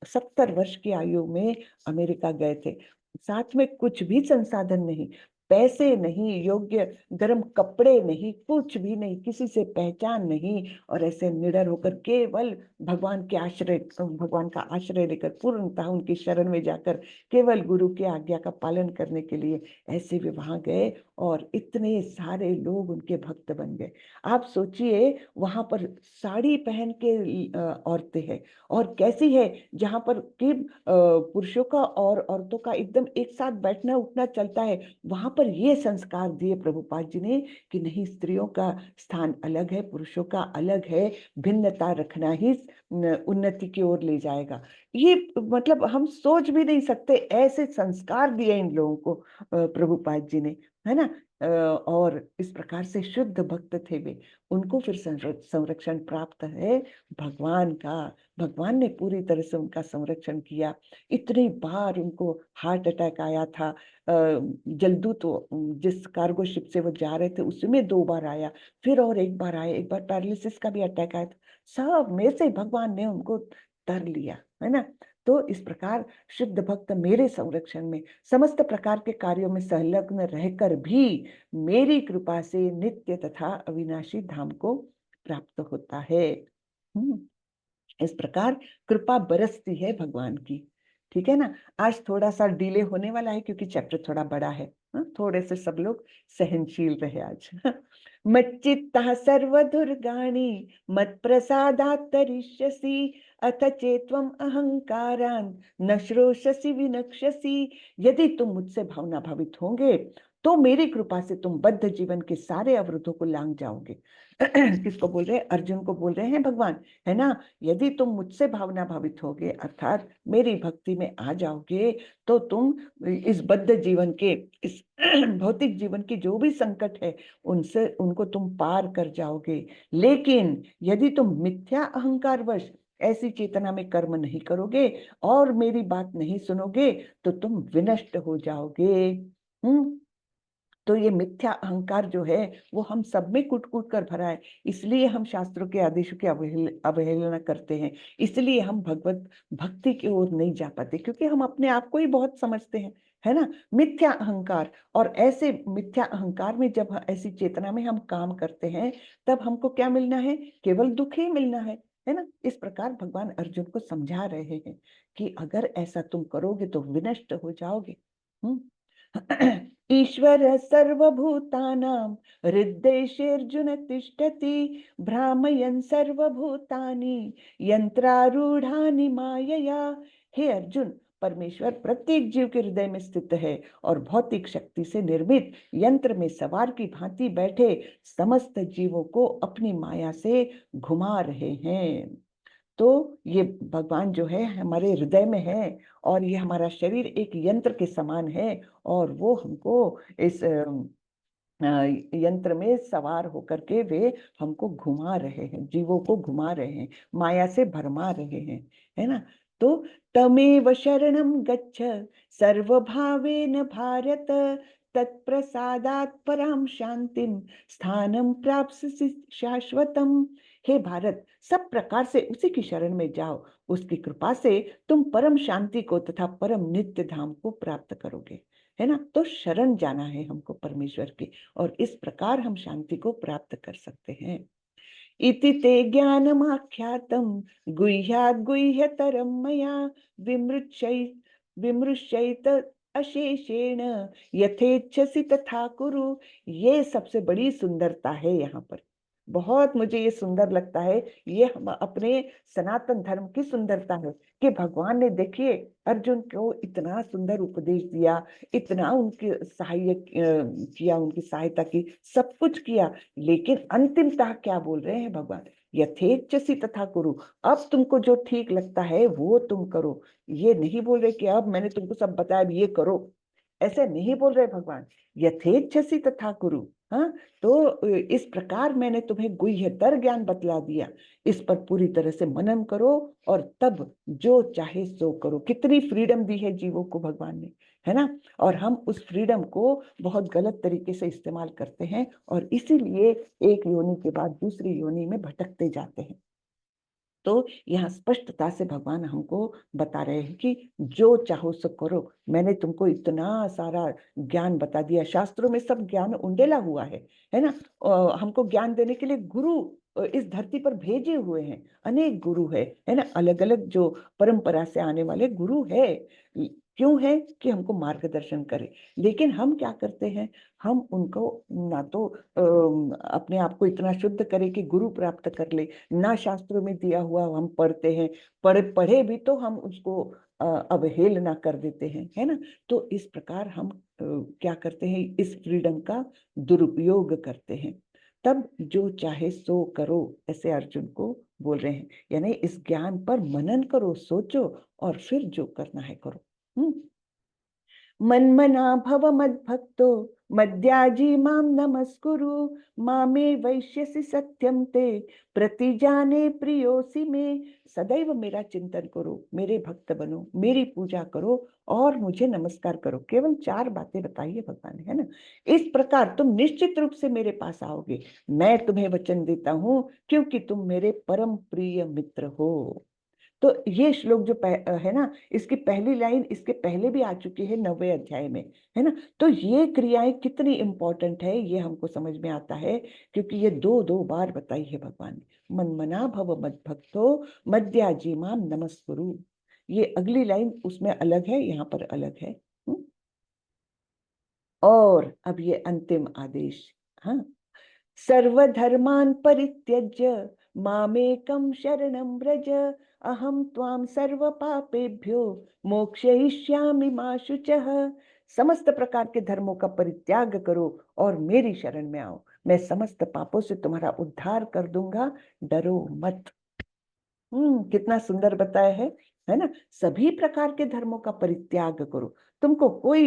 S1: 70 वर्ष की आयु में अमेरिका गए थे। साथ में कुछ भी संसाधन नहीं, पैसे नहीं, योग्य गर्म कपड़े नहीं, कुछ भी नहीं, किसी से पहचान नहीं, और ऐसे निडर होकर केवल भगवान के आश्रय, भगवान का आश्रय लेकर पूर्णतः उनकी शरण में जाकर केवल गुरु की आज्ञा का पालन करने के लिए ऐसे वे वहां गए और इतने सारे लोग उनके भक्त बन गए। आप सोचिए वहां पर साड़ी पहन के औरतें हैं, और कैसी है जहां पर कि पुरुषों का और औरतों का एकदम एक साथ बैठना उठना चलता है। वहां पर ये संस्कार दिए प्रभुपाद जी ने कि नहीं, स्त्रियों का स्थान अलग है, पुरुषों का अलग है, भिन्नता रखना ही उन्नति की ओर ले जाएगा। ये मतलब हम सोच भी नहीं सकते, ऐसे संस्कार दिए इन लोगों को प्रभुपाद जी ने, है ना। और इस प्रकार से शुद्ध भक्त थे वे, उनको फिर संरक्षण प्राप्त है भगवान का। भगवान ने पूरी तरह से उनका संरक्षण किया। इतनी बार उनको हार्ट अटैक आया था। जलदूत जिस कार्गो शिप से वो जा रहे थे उसमें 2 बार आया, फिर और एक बार आया, एक बार पैरालिसिस का भी अटैक आया था। सब में से भगवान ने उनको तर लिया, है ना। तो इस प्रकार शुद्ध भक्त मेरे संरक्षण में समस्त प्रकार के कार्यों में संलग्न रहकर भी मेरी कृपा से नित्य तथा अविनाशी धाम को प्राप्त होता है। इस प्रकार कृपा बरसती है भगवान की। ठीक है ना। आज थोड़ा सा डिले होने वाला है क्योंकि चैप्टर थोड़ा बड़ा है। थोड़े से सब लोग सहनशील रहे आज। मच्चित्तः सर्वदुर्गाणि मत्प्रसादात् तरिष्यसि अथ चेत्वम अहंकारान् न श्रोषसि विनक्ष्यसि। यदि तुम मुझसे भावना भावित होंगे तो मेरी कृपा से तुम बद्ध जीवन के सारे अवरोधों को लांग जाओगे। किसको बोल रहे हैं? अर्जुन को बोल रहे हैं भगवान, है ना। यदि तुम मुझसे भावना भावित होगे अर्थात मेरी भक्ति में आ जाओगे तो तुम इस बद्ध जीवन के, इस भौतिक जीवन की जो भी संकट है उनसे उनको तुम पार कर जाओगे। लेकिन यदि तुम मिथ्या अहंकार वश ऐसी चेतना में कर्म नहीं करोगे और मेरी बात नहीं सुनोगे तो तुम विनष्ट हो जाओगे। तो ये मिथ्या अहंकार जो है वो हम सब में कूट कूट कर भरा है। इसलिए हम शास्त्रों के आदेशों की अवहेलना करते हैं। इसलिए हम भगवत भक्ति की ओर नहीं जा पाते क्योंकि हम अपने आप को ही बहुत समझते हैं, है ना। मिथ्या अहंकार, और ऐसे मिथ्या अहंकार में जब ऐसी चेतना में हम काम करते हैं तब हमको क्या मिलना है? केवल दुख ही मिलना है ना। इस प्रकार भगवान अर्जुन को समझा रहे हैं कि अगर ऐसा तुम करोगे तो विनष्ट हो जाओगे। ईश्वर सर्वभूतानां हृद्देशेऽर्जुन तिष्ठति भ्रामयन् सर्वभूतानि यंत्रारूढ़ानि मायया। हे अर्जुन, परमेश्वर प्रत्येक जीव के हृदय में स्थित है और भौतिक शक्ति से निर्मित यंत्र में सवार की भांति बैठे समस्त जीवों को अपनी माया से घुमा रहे हैं। तो ये भगवान जो है हमारे हृदय में है और ये हमारा शरीर एक यंत्र के समान है और वो हमको इस यंत्र में सवार होकर के वे हमको घुमा रहे हैं, जीवों को घुमा रहे हैं, माया से भरमा रहे हैं, है ना। तो तमेव शरणं गच्छ सर्वभावेन भारत तत्प्रसादात् पराम शांतिम स्थानम प्राप्स्यसि शाश्वतम। हे भारत, सब प्रकार से उसी की शरण में जाओ, उसकी कृपा से तुम परम शांति को तथा परम नित्य धाम को प्राप्त करोगे। है ना, तो शरण जाना है हमको परमेश्वर की, और इस प्रकार हम शांति को प्राप्त कर सकते हैं। इति ते ज्ञानमाख्यातं गुह्याद् गुह्यतरं मया विमृश्यैत अशेषेण यथेच्छसि तथा कुरु। ये सबसे बड़ी सुंदरता है यहाँ पर। बहुत मुझे ये सुंदर लगता है। ये हम अपने सनातन धर्म की सुंदरता है कि भगवान ने, देखिए, अर्जुन को इतना सुंदर उपदेश दिया, इतना उनकी सहायक किया, उनकी सहायता की, सब कुछ किया, लेकिन अंतिमतः क्या बोल रहे हैं भगवान? यथेच्छसि तथा कुरु। अब तुमको जो ठीक लगता है वो तुम करो। ये नहीं बोल रहे कि अब मैंने तुमको सब बताया, अब ये करो, ऐसे नहीं बोल रहे भगवान। यथेच्छसि तथा कुरु। हाँ, तो इस प्रकार मैंने तुम्हें गुह्यतर ज्ञान बतला दिया, इस पर पूरी तरह से मनन करो और तब जो चाहे सो करो। कितनी फ्रीडम दी है जीवों को भगवान ने, है ना। और हम उस फ्रीडम को बहुत गलत तरीके से इस्तेमाल करते हैं, और इसीलिए एक योनि के बाद दूसरी योनि में भटकते जाते हैं। तो यहाँ स्पष्टता से भगवान हमको बता रहे हैं कि जो चाहो सो करो। मैंने तुमको इतना सारा ज्ञान बता दिया, शास्त्रों में सब ज्ञान उंडेला हुआ है ना। हमको ज्ञान देने के लिए गुरु इस धरती पर भेजे हुए हैं, अनेक गुरु है ना। अलग अलग जो परंपरा से आने वाले गुरु है, क्यों है? कि हमको मार्गदर्शन करे। लेकिन हम क्या करते हैं? हम उनको ना तो अपने आप को इतना शुद्ध करे कि गुरु प्राप्त कर ले, ना शास्त्रों में दिया हुआ हम पढ़ते हैं, पढ़े भी तो हम उसको अवहेलना कर देते हैं, है ना। तो इस प्रकार हम क्या करते हैं? इस फ्रीडम का दुरुपयोग करते हैं। तब जो चाहे सो करो, ऐसे अर्जुन को बोल रहे हैं। यानी इस ज्ञान पर मनन करो, सोचो, और फिर जो करना है करो। मन्मना भव मद्भक्तो मद्याजी मां नमस्कुरु मामे वैश्यसि सत्यम ते प्रतिजाने प्रियोसि में। सदैव मेरा चिंतन करो, मेरे भक्त बनो, मेरी पूजा करो और मुझे नमस्कार करो। केवल 4 बातें बताई है भगवान ने, है ना। इस प्रकार तुम निश्चित रूप से मेरे पास आओगे। मैं तुम्हें वचन देता हूं, क्योंकि तुम मेरे परम प्रिय मित्र हो। तो ये श्लोक जो है ना, इसकी पहली लाइन इसके पहले भी आ चुकी है 9वें अध्याय में, है ना। तो ये क्रियाएं कितनी इंपॉर्टेंट है ये हमको समझ में आता है, क्योंकि ये दो दो बार बताई है भगवान ने। मन्मना भव मद्भक्तो मद्याजी मां नमस्कुरु। ये अगली लाइन उसमें अलग है, यहाँ पर अलग है। और अब ये अंतिम आदेश, हाँ, सर्वधर्मान् परित्यज्य मामेकं शरणं व्रज अहं त्वां सर्वपापेभ्यो मोक्षयिष्यामि मा शुचः। समस्त प्रकार के धर्मों का परित्याग करो और मेरी शरण में आओ, मैं समस्त पापों से तुम्हारा उद्धार कर दूंगा, डरो मत। कितना सुंदर बताया है ना। सभी प्रकार के धर्मों का परित्याग करो। तुमको कोई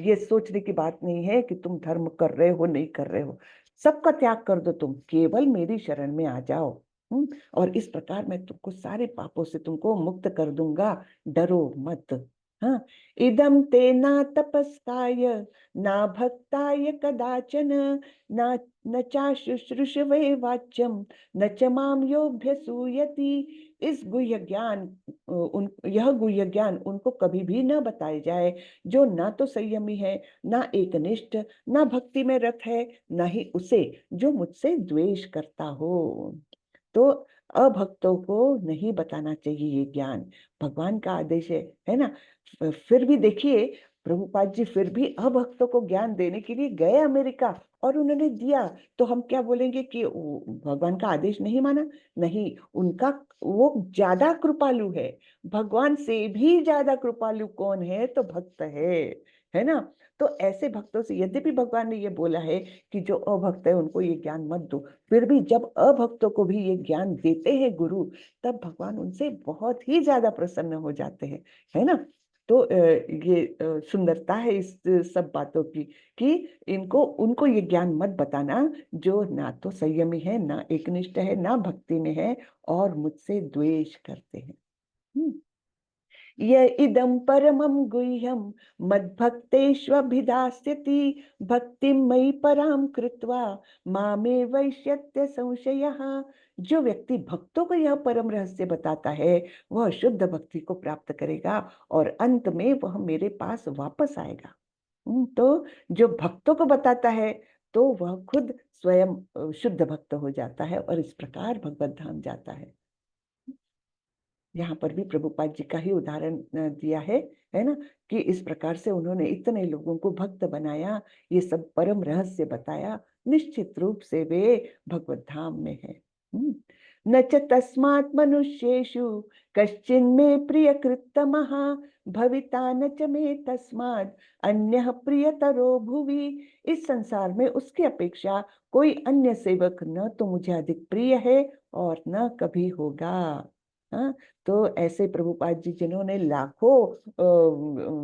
S1: ये सोचने की बात नहीं है कि तुम धर्म कर रहे हो नहीं कर रहे हो। सबका त्याग कर दो, तुम केवल मेरी शरण में आ जाओ। और इस प्रकार मैं तुमको सारे पापों से तुमको मुक्त कर दूंगा, डरो मत। हाँ, इदम ते ना तपस्काय ना भक्ताय कदाचन ना न चाशुश्रूषवे वाच्यम न च माम योऽभ्यसूयति। इस गुह्य ज्ञान यह गुह्य ज्ञान उनको कभी भी न बताए जाए जो ना तो संयमी है, ना एकनिष्ठ, ना भक्ति में रत है, ना ही उसे जो मुझसे द्वेष करता हो। तो अभक्तों को नहीं बताना चाहिए ये ज्ञान, भगवान का आदेश है ना। फिर भी देखिए, प्रभुपाद जी फिर भी अभक्तों को ज्ञान देने के लिए गए अमेरिका और उन्होंने दिया। तो हम क्या बोलेंगे कि भगवान का आदेश नहीं माना? नहीं, उनका वो ज्यादा कृपालु है। भगवान से भी ज्यादा कृपालु कौन है? तो भक्त है ना। तो ऐसे भक्तों से, यद्यपि भगवान ने ये बोला है कि जो अभक्त है उनको ये ज्ञान मत दो, फिर भी जब अभक्तों को भी ये ज्ञान देते हैं गुरु, तब भगवान उनसे बहुत ही ज्यादा प्रसन्न हो जाते हैं, है ना। तो ये सुंदरता है इस सब बातों की, कि इनको उनको ये ज्ञान मत बताना जो ना तो संयमी है, ना एकनिष्ठ है, ना भक्ति में है, और मुझसे द्वेष करते हैं। य इदं परमं गुह्यं मद्भक्तेष्वभिधास्यति भक्तिं मयि परां कृत्वा मामे वैश्यत्य संशयः। जो व्यक्ति भक्तों को यह परम रहस्य बताता है वह शुद्ध भक्ति को प्राप्त करेगा और अंत में वह मेरे पास वापस आएगा। तो जो भक्तों को बताता है तो वह खुद स्वयं शुद्ध भक्त हो जाता है और इस प्रकार भगवत धाम जाता है। यहाँ पर भी प्रभुपाद जी का ही उदाहरण दिया है ना, कि इस प्रकार से उन्होंने इतने लोगों को भक्त बनाया, ये सब परम रहस्य बताया, निश्चित रूप से वे भगवत धाम में है। न च तस्मात् मनुष्येषु कश्चिन्मे प्रियकृत्तमः भविता न च मे तस्मात् अन्यः प्रियतरो भुवि। इस संसार में उसकी अपेक्षा कोई अन्य सेवक न तो मुझे अधिक प्रिय है और न कभी होगा। हाँ, तो ऐसे प्रभुपाद जी जिन्होंने लाखों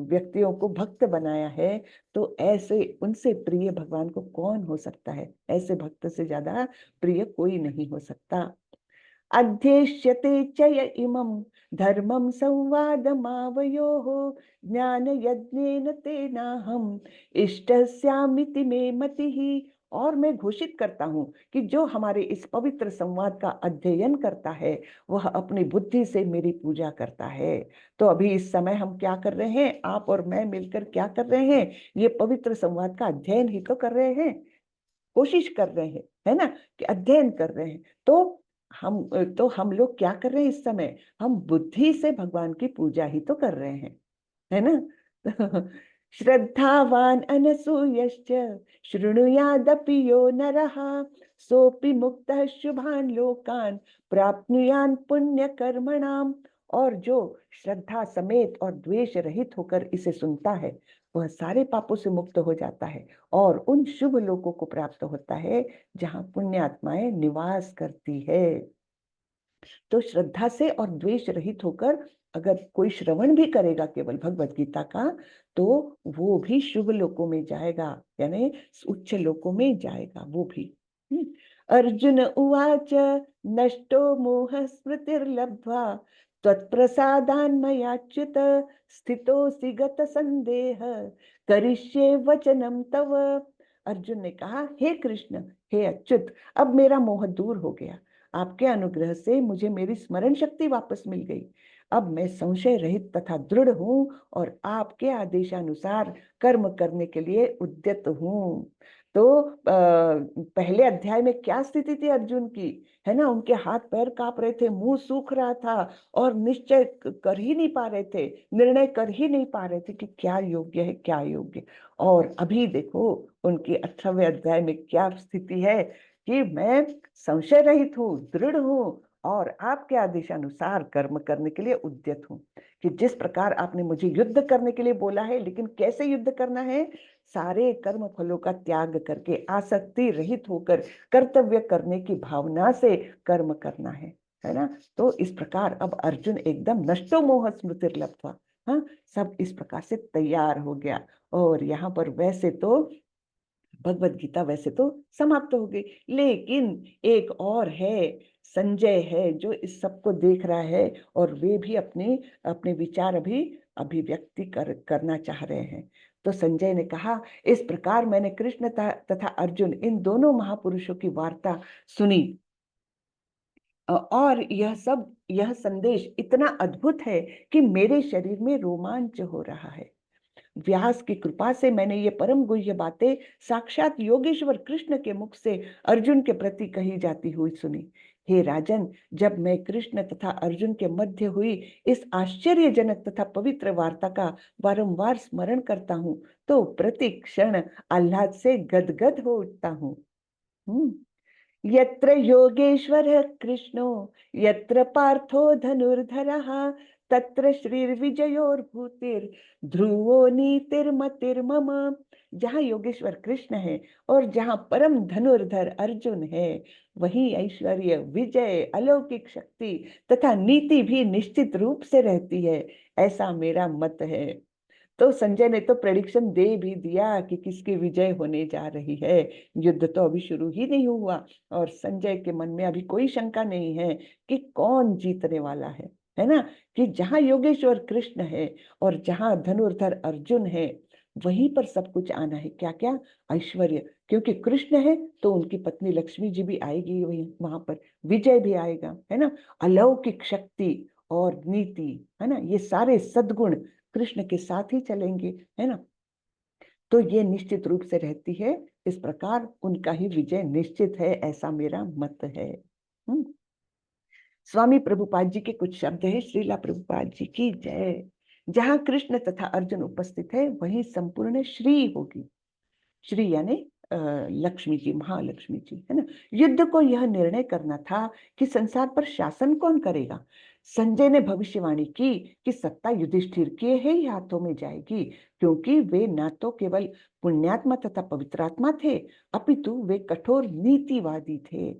S1: व्यक्तियों को भक्त बनाया है, तो ऐसे उनसे प्रिय भगवान को कौन हो सकता है? ऐसे भक्त से ज्यादा प्रिय कोई नहीं हो सकता। अध्येष्यते च य इमं धर्मं संवादमावयोः ज्ञान यज्ञेन तेनाहम् इष्टस्यामिति मे मतिः। और मैं घोषित करता हूँ कि जो हमारे इस पवित्र संवाद का अध्ययन करता है वह अपनी बुद्धि से मेरी पूजा करता है। तो अभी इस समय हम क्या कर रहे हैं? आप और मैं मिलकर क्या कर रहे हैं? ये पवित्र संवाद का अध्ययन ही तो कर रहे हैं, कोशिश कर रहे हैं, है ना, कि अध्ययन कर रहे हैं। तो हम लोग क्या कर रहे हैं इस समय? हम बुद्धि से भगवान की पूजा ही तो कर रहे हैं, है ना। श्रद्धावान अनसूयश्च शृणुयादपि यो नरः सोपि मुक्तः शुभान लोकान प्राप्नुयान पुण्य कर्मणाम। और जो श्रद्धा समेत और द्वेष रहित होकर इसे सुनता है वह सारे पापों से मुक्त हो जाता है और उन शुभ लोकों को प्राप्त होता है जहाँ पुण्य आत्माएं निवास करती है। तो श्रद्धा से और द्वेष रहित होकर अगर कोई श्रवण भी करेगा केवल भगवत गीता का तो वो भी शुभ लोकों में जाएगा, यानी उच्च लोकों में जाएगा वो भी। अर्जुन उवाच नष्टो मोह स्मृतिर्लब्ध्वा त्वत्प्रसादान्मयाच्युत स्थितोऽसि गत संदेह करिष्ये वचनम तव। अर्जुन ने कहा, हे कृष्ण, हे अच्युत, अब मेरा मोह दूर हो गया। आपके अनुग्रह से मुझे मेरी स्मरण शक्ति वापस मिल गई। अब मैं संशय रहित तथा दृढ़ हूँ और आपके आदेशानुसार कर्म करने के लिए उद्यत हूँ। तो पहले अध्याय में क्या स्थिति थी अर्जुन की, है ना? उनके हाथ पैर कांप रहे थे, मुंह सूख रहा था और निश्चय कर ही नहीं पा रहे थे, निर्णय कर ही नहीं पा रहे थे कि क्या योग्य है क्या योग्य। और अभी देखो उनके 18वें अध्याय में क्या स्थिति है कि मैं संशय रहित हूँ, दृढ़ हूँ और आपके आदेशानुसार कर्म करने के लिए उद्यत हूँ। कि जिस प्रकार आपने मुझे युद्ध करने के लिए बोला है, लेकिन कैसे युद्ध करना है? सारे कर्म फलों का त्याग करके आसक्ति रहित होकर कर्तव्य करने की भावना से कर्म करना है ना? तो इस प्रकार अब अर्जुन एकदम नष्टो मोह स्मृतिर्लब्ध्वा, हाँ, सब इस प्रकार से तैयार हो गया। और यहाँ पर वैसे तो भगवत गीता वैसे तो समाप्त हो गई, लेकिन एक और है, संजय है, जो इस सबको देख रहा है और वे भी अपने अपने विचार अभी अभिव्यक्ति करना चाह रहे हैं। तो संजय ने कहा, इस प्रकार मैंने कृष्ण तथा अर्जुन इन दोनों महापुरुषों की वार्ता सुनी और यह संदेश इतना अद्भुत है कि मेरे शरीर में रोमांच हो रहा है। व्यास की कृपा से मैंने ये परम गुह्य बातें साक्षात योगेश्वर कृष्ण के मुख से अर्जुन के प्रति कही जाती हुई सुनी। हे राजन, जब मैं कृष्ण तथा अर्जुन के मध्य हुई इस आश्चर्यजनक तथा पवित्र वार्ता का बारंबार स्मरण करता हूँ तो प्रति क्षण आह्लाद से गदगद हो उठता हूँ। यत्र योगेश्वरः कृष्णो यत्र पार्थो धनुर्धरः तत्र श्रीर्विजयोर्भूतिर्ध्रुवो नीतिर्मतिर्मम। जहाँ योगेश्वर कृष्ण है और जहाँ परम धनुर्धर अर्जुन है वही ऐश्वर्य, विजय, अलौकिक शक्ति तथा नीति भी निश्चित रूप से रहती है, ऐसा मेरा मत है। तो संजय ने तो प्रेडिक्शन दे भी दिया कि किसकी विजय होने जा रही है। युद्ध तो अभी शुरू ही नहीं हुआ और संजय के मन में अभी कोई शंका नहीं है कि कौन जीतने वाला है। है ना, कि जहाँ योगेश्वर कृष्ण है और जहाँ धनुर्धर अर्जुन है, वहीं पर सब कुछ आना है। क्या क्या? ऐश्वर्य, क्योंकि कृष्ण है तो उनकी पत्नी लक्ष्मी जी भी आएगी वहीं, वहां पर विजय भी आएगा, है ना, अलौकिक शक्ति और नीति, है ना, ये सारे सद्गुण कृष्ण के साथ ही चलेंगे, है ना। तो ये निश्चित रूप से रहती है, इस प्रकार उनका ही विजय निश्चित है, ऐसा मेरा मत है। स्वामी प्रभुपाद जी के कुछ शब्द है, श्रीला प्रभुपाद जी की जय। जहां कृष्ण तथा अर्जुन उपस्थित है वहीं संपूर्ण श्री होगी। श्री यानी लक्ष्मी जी, महालक्ष्मी जी, है ना। युद्ध को यह निर्णय करना था कि संसार पर शासन कौन करेगा। संजय ने भविष्यवाणी की कि सत्ता युधिष्ठिर के ही हाथों में जाएगी, क्योंकि वे न तो केवल पुण्यात्मा तथा पवित्रात्मा थे, अपितु वे कठोर नीतिवादी थे।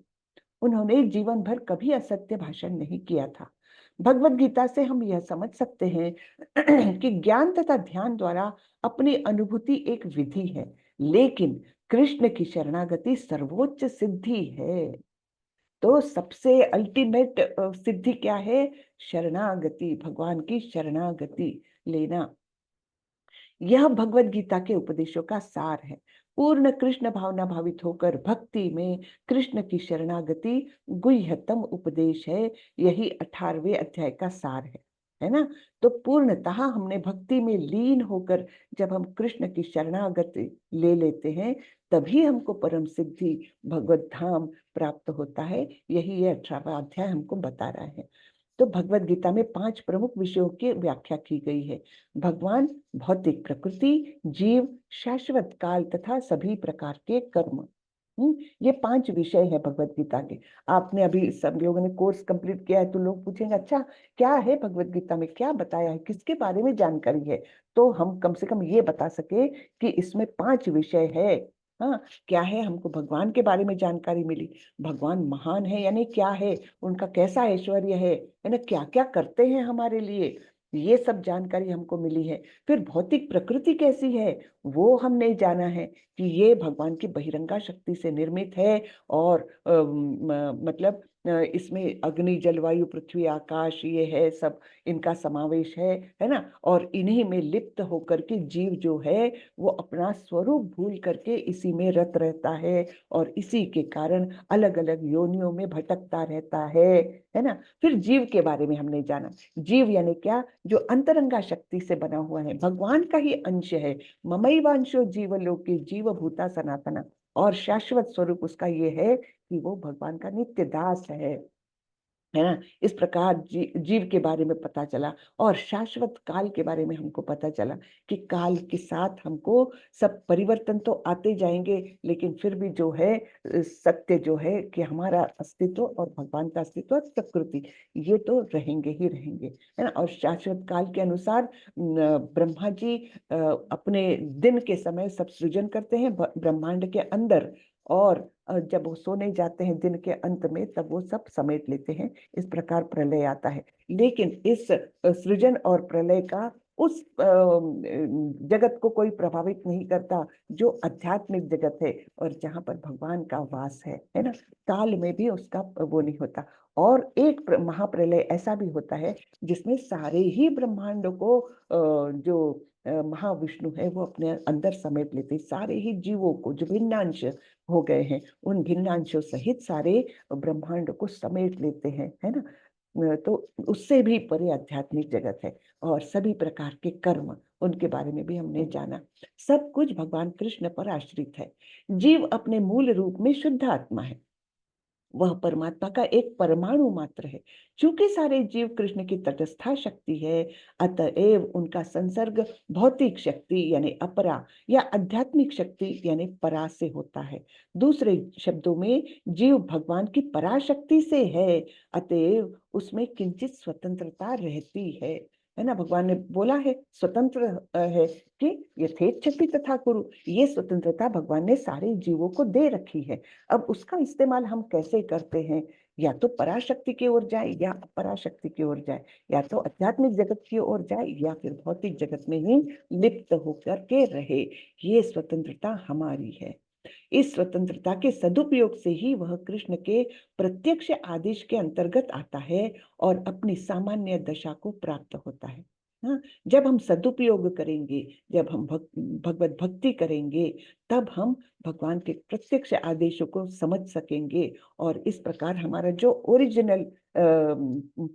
S1: उन्होंने जीवन भर कभी असत्य भाषण नहीं किया था। भगवत गीता से हम यह समझ सकते हैं कि ज्ञान तथा ध्यान द्वारा अपनी अनुभूति एक विधि है, लेकिन कृष्ण की शरणागति सर्वोच्च सिद्धि है। तो सबसे अल्टीमेट सिद्धि क्या है? शरणागति, भगवान की शरणागति लेना। यह भगवत गीता के उपदेशों का सार है। पूर्ण कृष्ण भावना भावित होकर भक्ति में कृष्ण की शरणागति गुह्यतम उपदेश है। यही 18वें अध्याय का सार है ना। तो पूर्णतः हमने भक्ति में लीन होकर जब हम कृष्ण की शरणागति ले लेते हैं, तभी हमको परम सिद्धि भगवत धाम प्राप्त होता है। यही ये 18वां अध्याय हमको बता रहा है। तो भगवत गीता में 5 प्रमुख विषयों की व्याख्या की गई है। भगवान, भौतिक प्रकृति, जीव, शाश्वत काल तथा सभी प्रकार के कर्म। ये 5 विषय है भगवत गीता के। आपने अभी सब लोगों ने कोर्स कंप्लीट किया है, तो लोग पूछेंगे अच्छा क्या है भगवत गीता में, क्या बताया है, किसके बारे में जानकारी है। तो हम कम से कम ये बता सके कि इसमें 5 विषय है। हाँ, क्या है? हमको भगवान के बारे में जानकारी मिली। भगवान महान है यानी क्या है, उनका कैसा ऐश्वर्य है ना, क्या क्या करते हैं हमारे लिए, ये सब जानकारी हमको मिली है। फिर भौतिक प्रकृति कैसी है, वो हमने जाना है कि ये भगवान की बहिरंगा शक्ति से निर्मित है। और मतलब इसमें अग्नि, जलवायु, पृथ्वी, आकाश, ये है सब, इनका समावेश है ना। और इन्हीं में लिप्त होकर के जीव जो है वो अपना स्वरूप भूल करके इसी में रत रहता है, और इसी के कारण अलग अलग योनियों में भटकता रहता है ना। फिर जीव के बारे में हमने जाना। जीव यानी क्या? जो अंतरंगा शक्ति से बना हुआ है, भगवान का ही अंश है। ममैवांशो जीवलोके जीव भूता सनातना। और शाश्वत स्वरूप उसका ये है कि वो भगवान का नित्य दास है ना। इस प्रकार जीव के बारे में पता चला। और शाश्वत काल के बारे में हमको पता चला कि काल के साथ हमको सब परिवर्तन तो आते जाएंगे, लेकिन फिर भी जो है सत्य जो है कि हमारा अस्तित्व और भगवान का अस्तित्व और प्रकृति, ये तो रहेंगे ही रहेंगे, है ना। और शाश्वत काल के अनुसार ब्रह्मा जी अपने दिन के समय सब सृजन करते हैं ब्रह्मांड के अंदर, और जब वो सोने जाते हैं दिन के अंत में, तब वो सब समेट लेते हैं। इस प्रकार प्रलय आता है। लेकिन इस सृजन और प्रलय का उस जगत को कोई प्रभावित नहीं करता जो आध्यात्मिक जगत है और जहां पर भगवान का वास है ना। काल में भी उसका वो नहीं होता। और एक महाप्रलय ऐसा भी होता है जिसमें सारे ही ब्रह्मांडों को जो महाविष्णु है वो अपने अंदर समेट लेते, सारे ही जीवों को जो भिन्नांश हो गए हैं उन भिन्नांशों सहित सारे ब्रह्मांड को समेट लेते हैं, है ना। तो उससे भी परे आध्यात्मिक जगत है। और सभी प्रकार के कर्म, उनके बारे में भी हमने जाना। सब कुछ भगवान कृष्ण पर आश्रित है। जीव अपने मूल रूप में शुद्ध आत्मा है, वह परमात्मा का एक परमाणु मात्र है। चूंकि सारे जीव कृष्ण की तटस्था शक्ति है, अतएव उनका संसर्ग भौतिक शक्ति यानी अपरा या आध्यात्मिक शक्ति यानी परा से होता है। दूसरे शब्दों में, जीव भगवान की पराशक्ति से है, अतएव उसमें किंचित स्वतंत्रता रहती है ना। भगवान ने बोला है स्वतंत्र है कि यथेच्छति तथा कुरु। ये स्वतंत्रता भगवान ने सारे जीवों को दे रखी है। अब उसका इस्तेमाल हम कैसे करते हैं, या तो पराशक्ति की ओर जाए या अपराशक्ति की ओर जाए, या तो आध्यात्मिक जगत की ओर जाए या फिर भौतिक जगत में ही लिप्त होकर के रहे, ये स्वतंत्रता हमारी है। इस स्वतंत्रता के सदुपयोग से ही वह कृष्ण के प्रत्यक्ष आदेश के अंतर्गत आता है और अपनी सामान्य दशा को प्राप्त होता है। हाँ, जब हम सदुपयोग करेंगे, जब हम भगवत भक्ति करेंगे, तब हम भगवान के प्रत्यक्ष आदेशों को समझ सकेंगे और इस प्रकार हमारा जो ओरिजिनल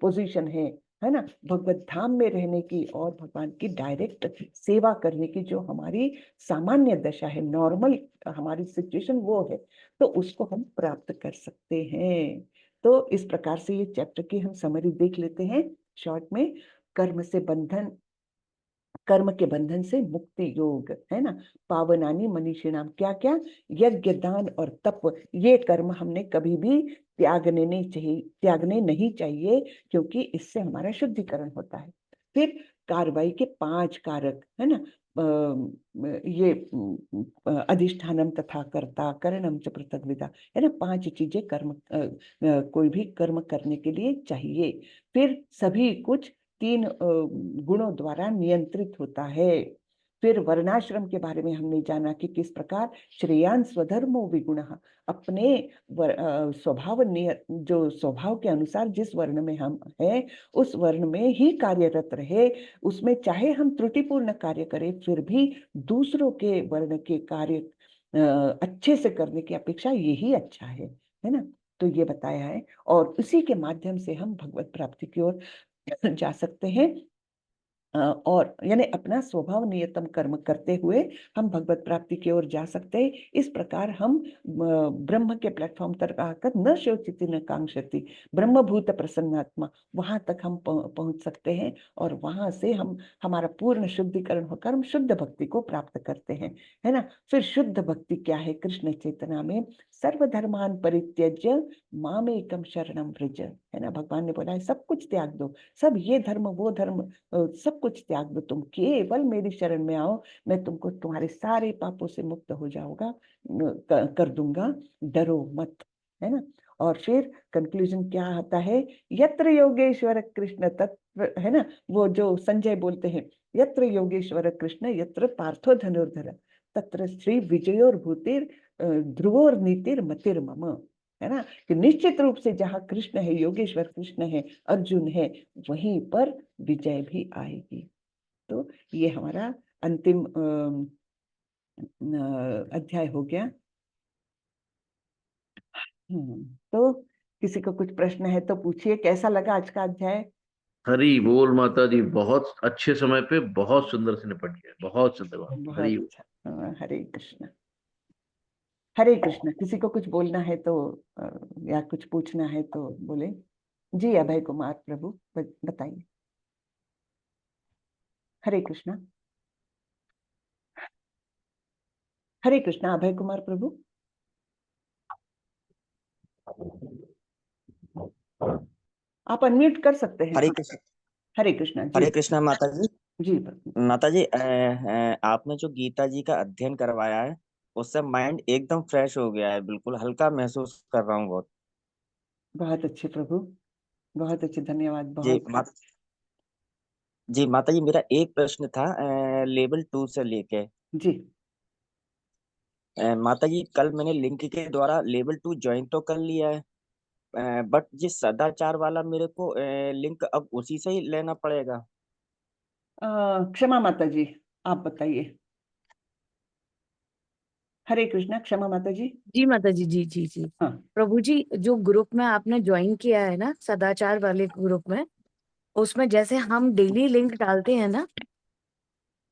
S1: पोजीशन है ना, भगवत धाम में रहने की और भगवान की डायरेक्ट सेवा करने की जो हमारी सामान्य दशा है, नॉर्मल हमारी सिचुएशन वो है, तो उसको हम प्राप्त कर सकते हैं। तो इस प्रकार से ये चैप्टर की हम समरी देख लेते हैं शॉर्ट में। कर्म के बंधन से मुक्ति योग, है ना। पावनानी मनीषिणाम, क्या क्या, यज्ञ दान और तप, ये कर्म हमने कभी भी त्यागने नहीं चाहिए, क्योंकि इससे हमारा शुद्धिकरण होता है। फिर कार्रवाई के 5 कारक, है ना, ये अधिष्ठानम तथा कर्ता करणम च पृथक विदा, है ना, 5 चीजें कोई भी कर्म करने के लिए चाहिए। फिर सभी कुछ 3 गुणों द्वारा नियंत्रित होता है। फिर वर्णाश्रम के बारे में हमने जाना कि किस प्रकार श्रेयान स्वधर्मो विगुणः, अपने जो स्वभाव के अनुसार जिस वर्ण में हम हैं उस वर्ण में ही कार्यरत रहे, उसमें चाहे हम त्रुटिपूर्ण कार्य करें फिर भी दूसरों के वर्ण के कार्य अच्छे से करने की अपेक्षा यही अच्छा है ना। तो ये बताया है और उसी के माध्यम से हम भगवत प्राप्ति की ओर जा सकते हैं। और यानी अपना स्वभाव नियतम कर्म करते हुए हम भगवत प्राप्ति की ओर जा सकते हैं। इस प्रकार हम ब्रह्म के प्लेटफॉर्म तक आकर न शोचिति न कांक्षति, ब्रह्मभूत प्रसन्नात्मा, वहां तक हम पहुंच सकते हैं और वहां से हम हमारा पूर्ण शुद्धिकरण होकर हम शुद्ध भक्ति को प्राप्त करते हैं, है ना। फिर शुद्ध भक्ति क्या है? कृष्ण चेतना में सर्वधर्मान परित्यज्य मामेकम शरणम व्रज, है ना। भगवान ने बोला है सब कुछ त्याग दो, सब ये धर्म वो धर्म सब कुछ त्याग दो, तुम केवल मेरी शरण में आओ, मैं तुमको तुम्हारे सारे पापों से मुक्त हो जाऊंगा, कर दूंगा, डरो मत, है ना। और फिर कंक्लूजन क्या आता है? यत्र योगेश्वर कृष्ण तत्र, है ना, वो जो संजय बोलते हैं, यत्र योगेश्वर कृष्ण यत्र पार्थो धनुर्धर तत्र श्री विजयोर भूतिर ध्रुवोर नीतिर मतिर मम, है ना, कि निश्चित रूप से जहाँ कृष्ण है, योगेश्वर कृष्ण है, अर्जुन है, वहीं पर विजय भी आएगी। तो ये हमारा अंतिम अध्याय हो गया। तो किसी को कुछ प्रश्न है तो पूछिए, कैसा लगा आज का अध्याय?
S2: हरी बोल माता जी, बहुत अच्छे समय पे बहुत सुंदर से निपट गया, बहुत सुंदर बात। हरी
S1: बहुत
S2: बोल।
S1: अच्छा। हरे कृष्ण, हरे कृष्ण। किसी को कुछ बोलना है तो या कुछ पूछना है तो बोले। जी अभय कुमार प्रभु, बताइए। हरे कृष्ण, हरे कृष्ण अभय कुमार प्रभु, आप अनम्यूट कर सकते हैं।
S3: हरे कृष्ण।
S1: हरे कृष्ण जी।
S3: हरे कृष्ण माता जी।
S1: जी
S3: माता जी, आपने जो गीता जी का अध्ययन करवाया है उससे माइंड एकदम फ्रेश हो गया है, बिल्कुल हल्का महसूस कर रहा हूँ बहुत।
S1: बहुत अच्छे प्रभु, बहुत अच्छे, धन्यवाद
S3: जी
S1: बहुत।
S3: माता जी, मेरा एक प्रश्न था लेवल 2 से लेके।
S1: जी
S3: माता जी, कल मैंने लिंक के द्वारा लेवल 2 ज्वाइन तो कर लिया है, बट जिस सदाचार वाला मेरे को लिंक अब उसी से ही लेना पड़ेगा?
S1: क्षमा माता जी, आप बताइए। हरे कृष्णा, क्षमा माता जी।
S4: जी माता जी, जी जी जी।
S1: हाँ
S4: प्रभु जी, जो ग्रुप में आपने ज्वाइन किया है ना, सदाचार वाले ग्रुप में, उसमें जैसे हम डेली लिंक डालते हैं ना,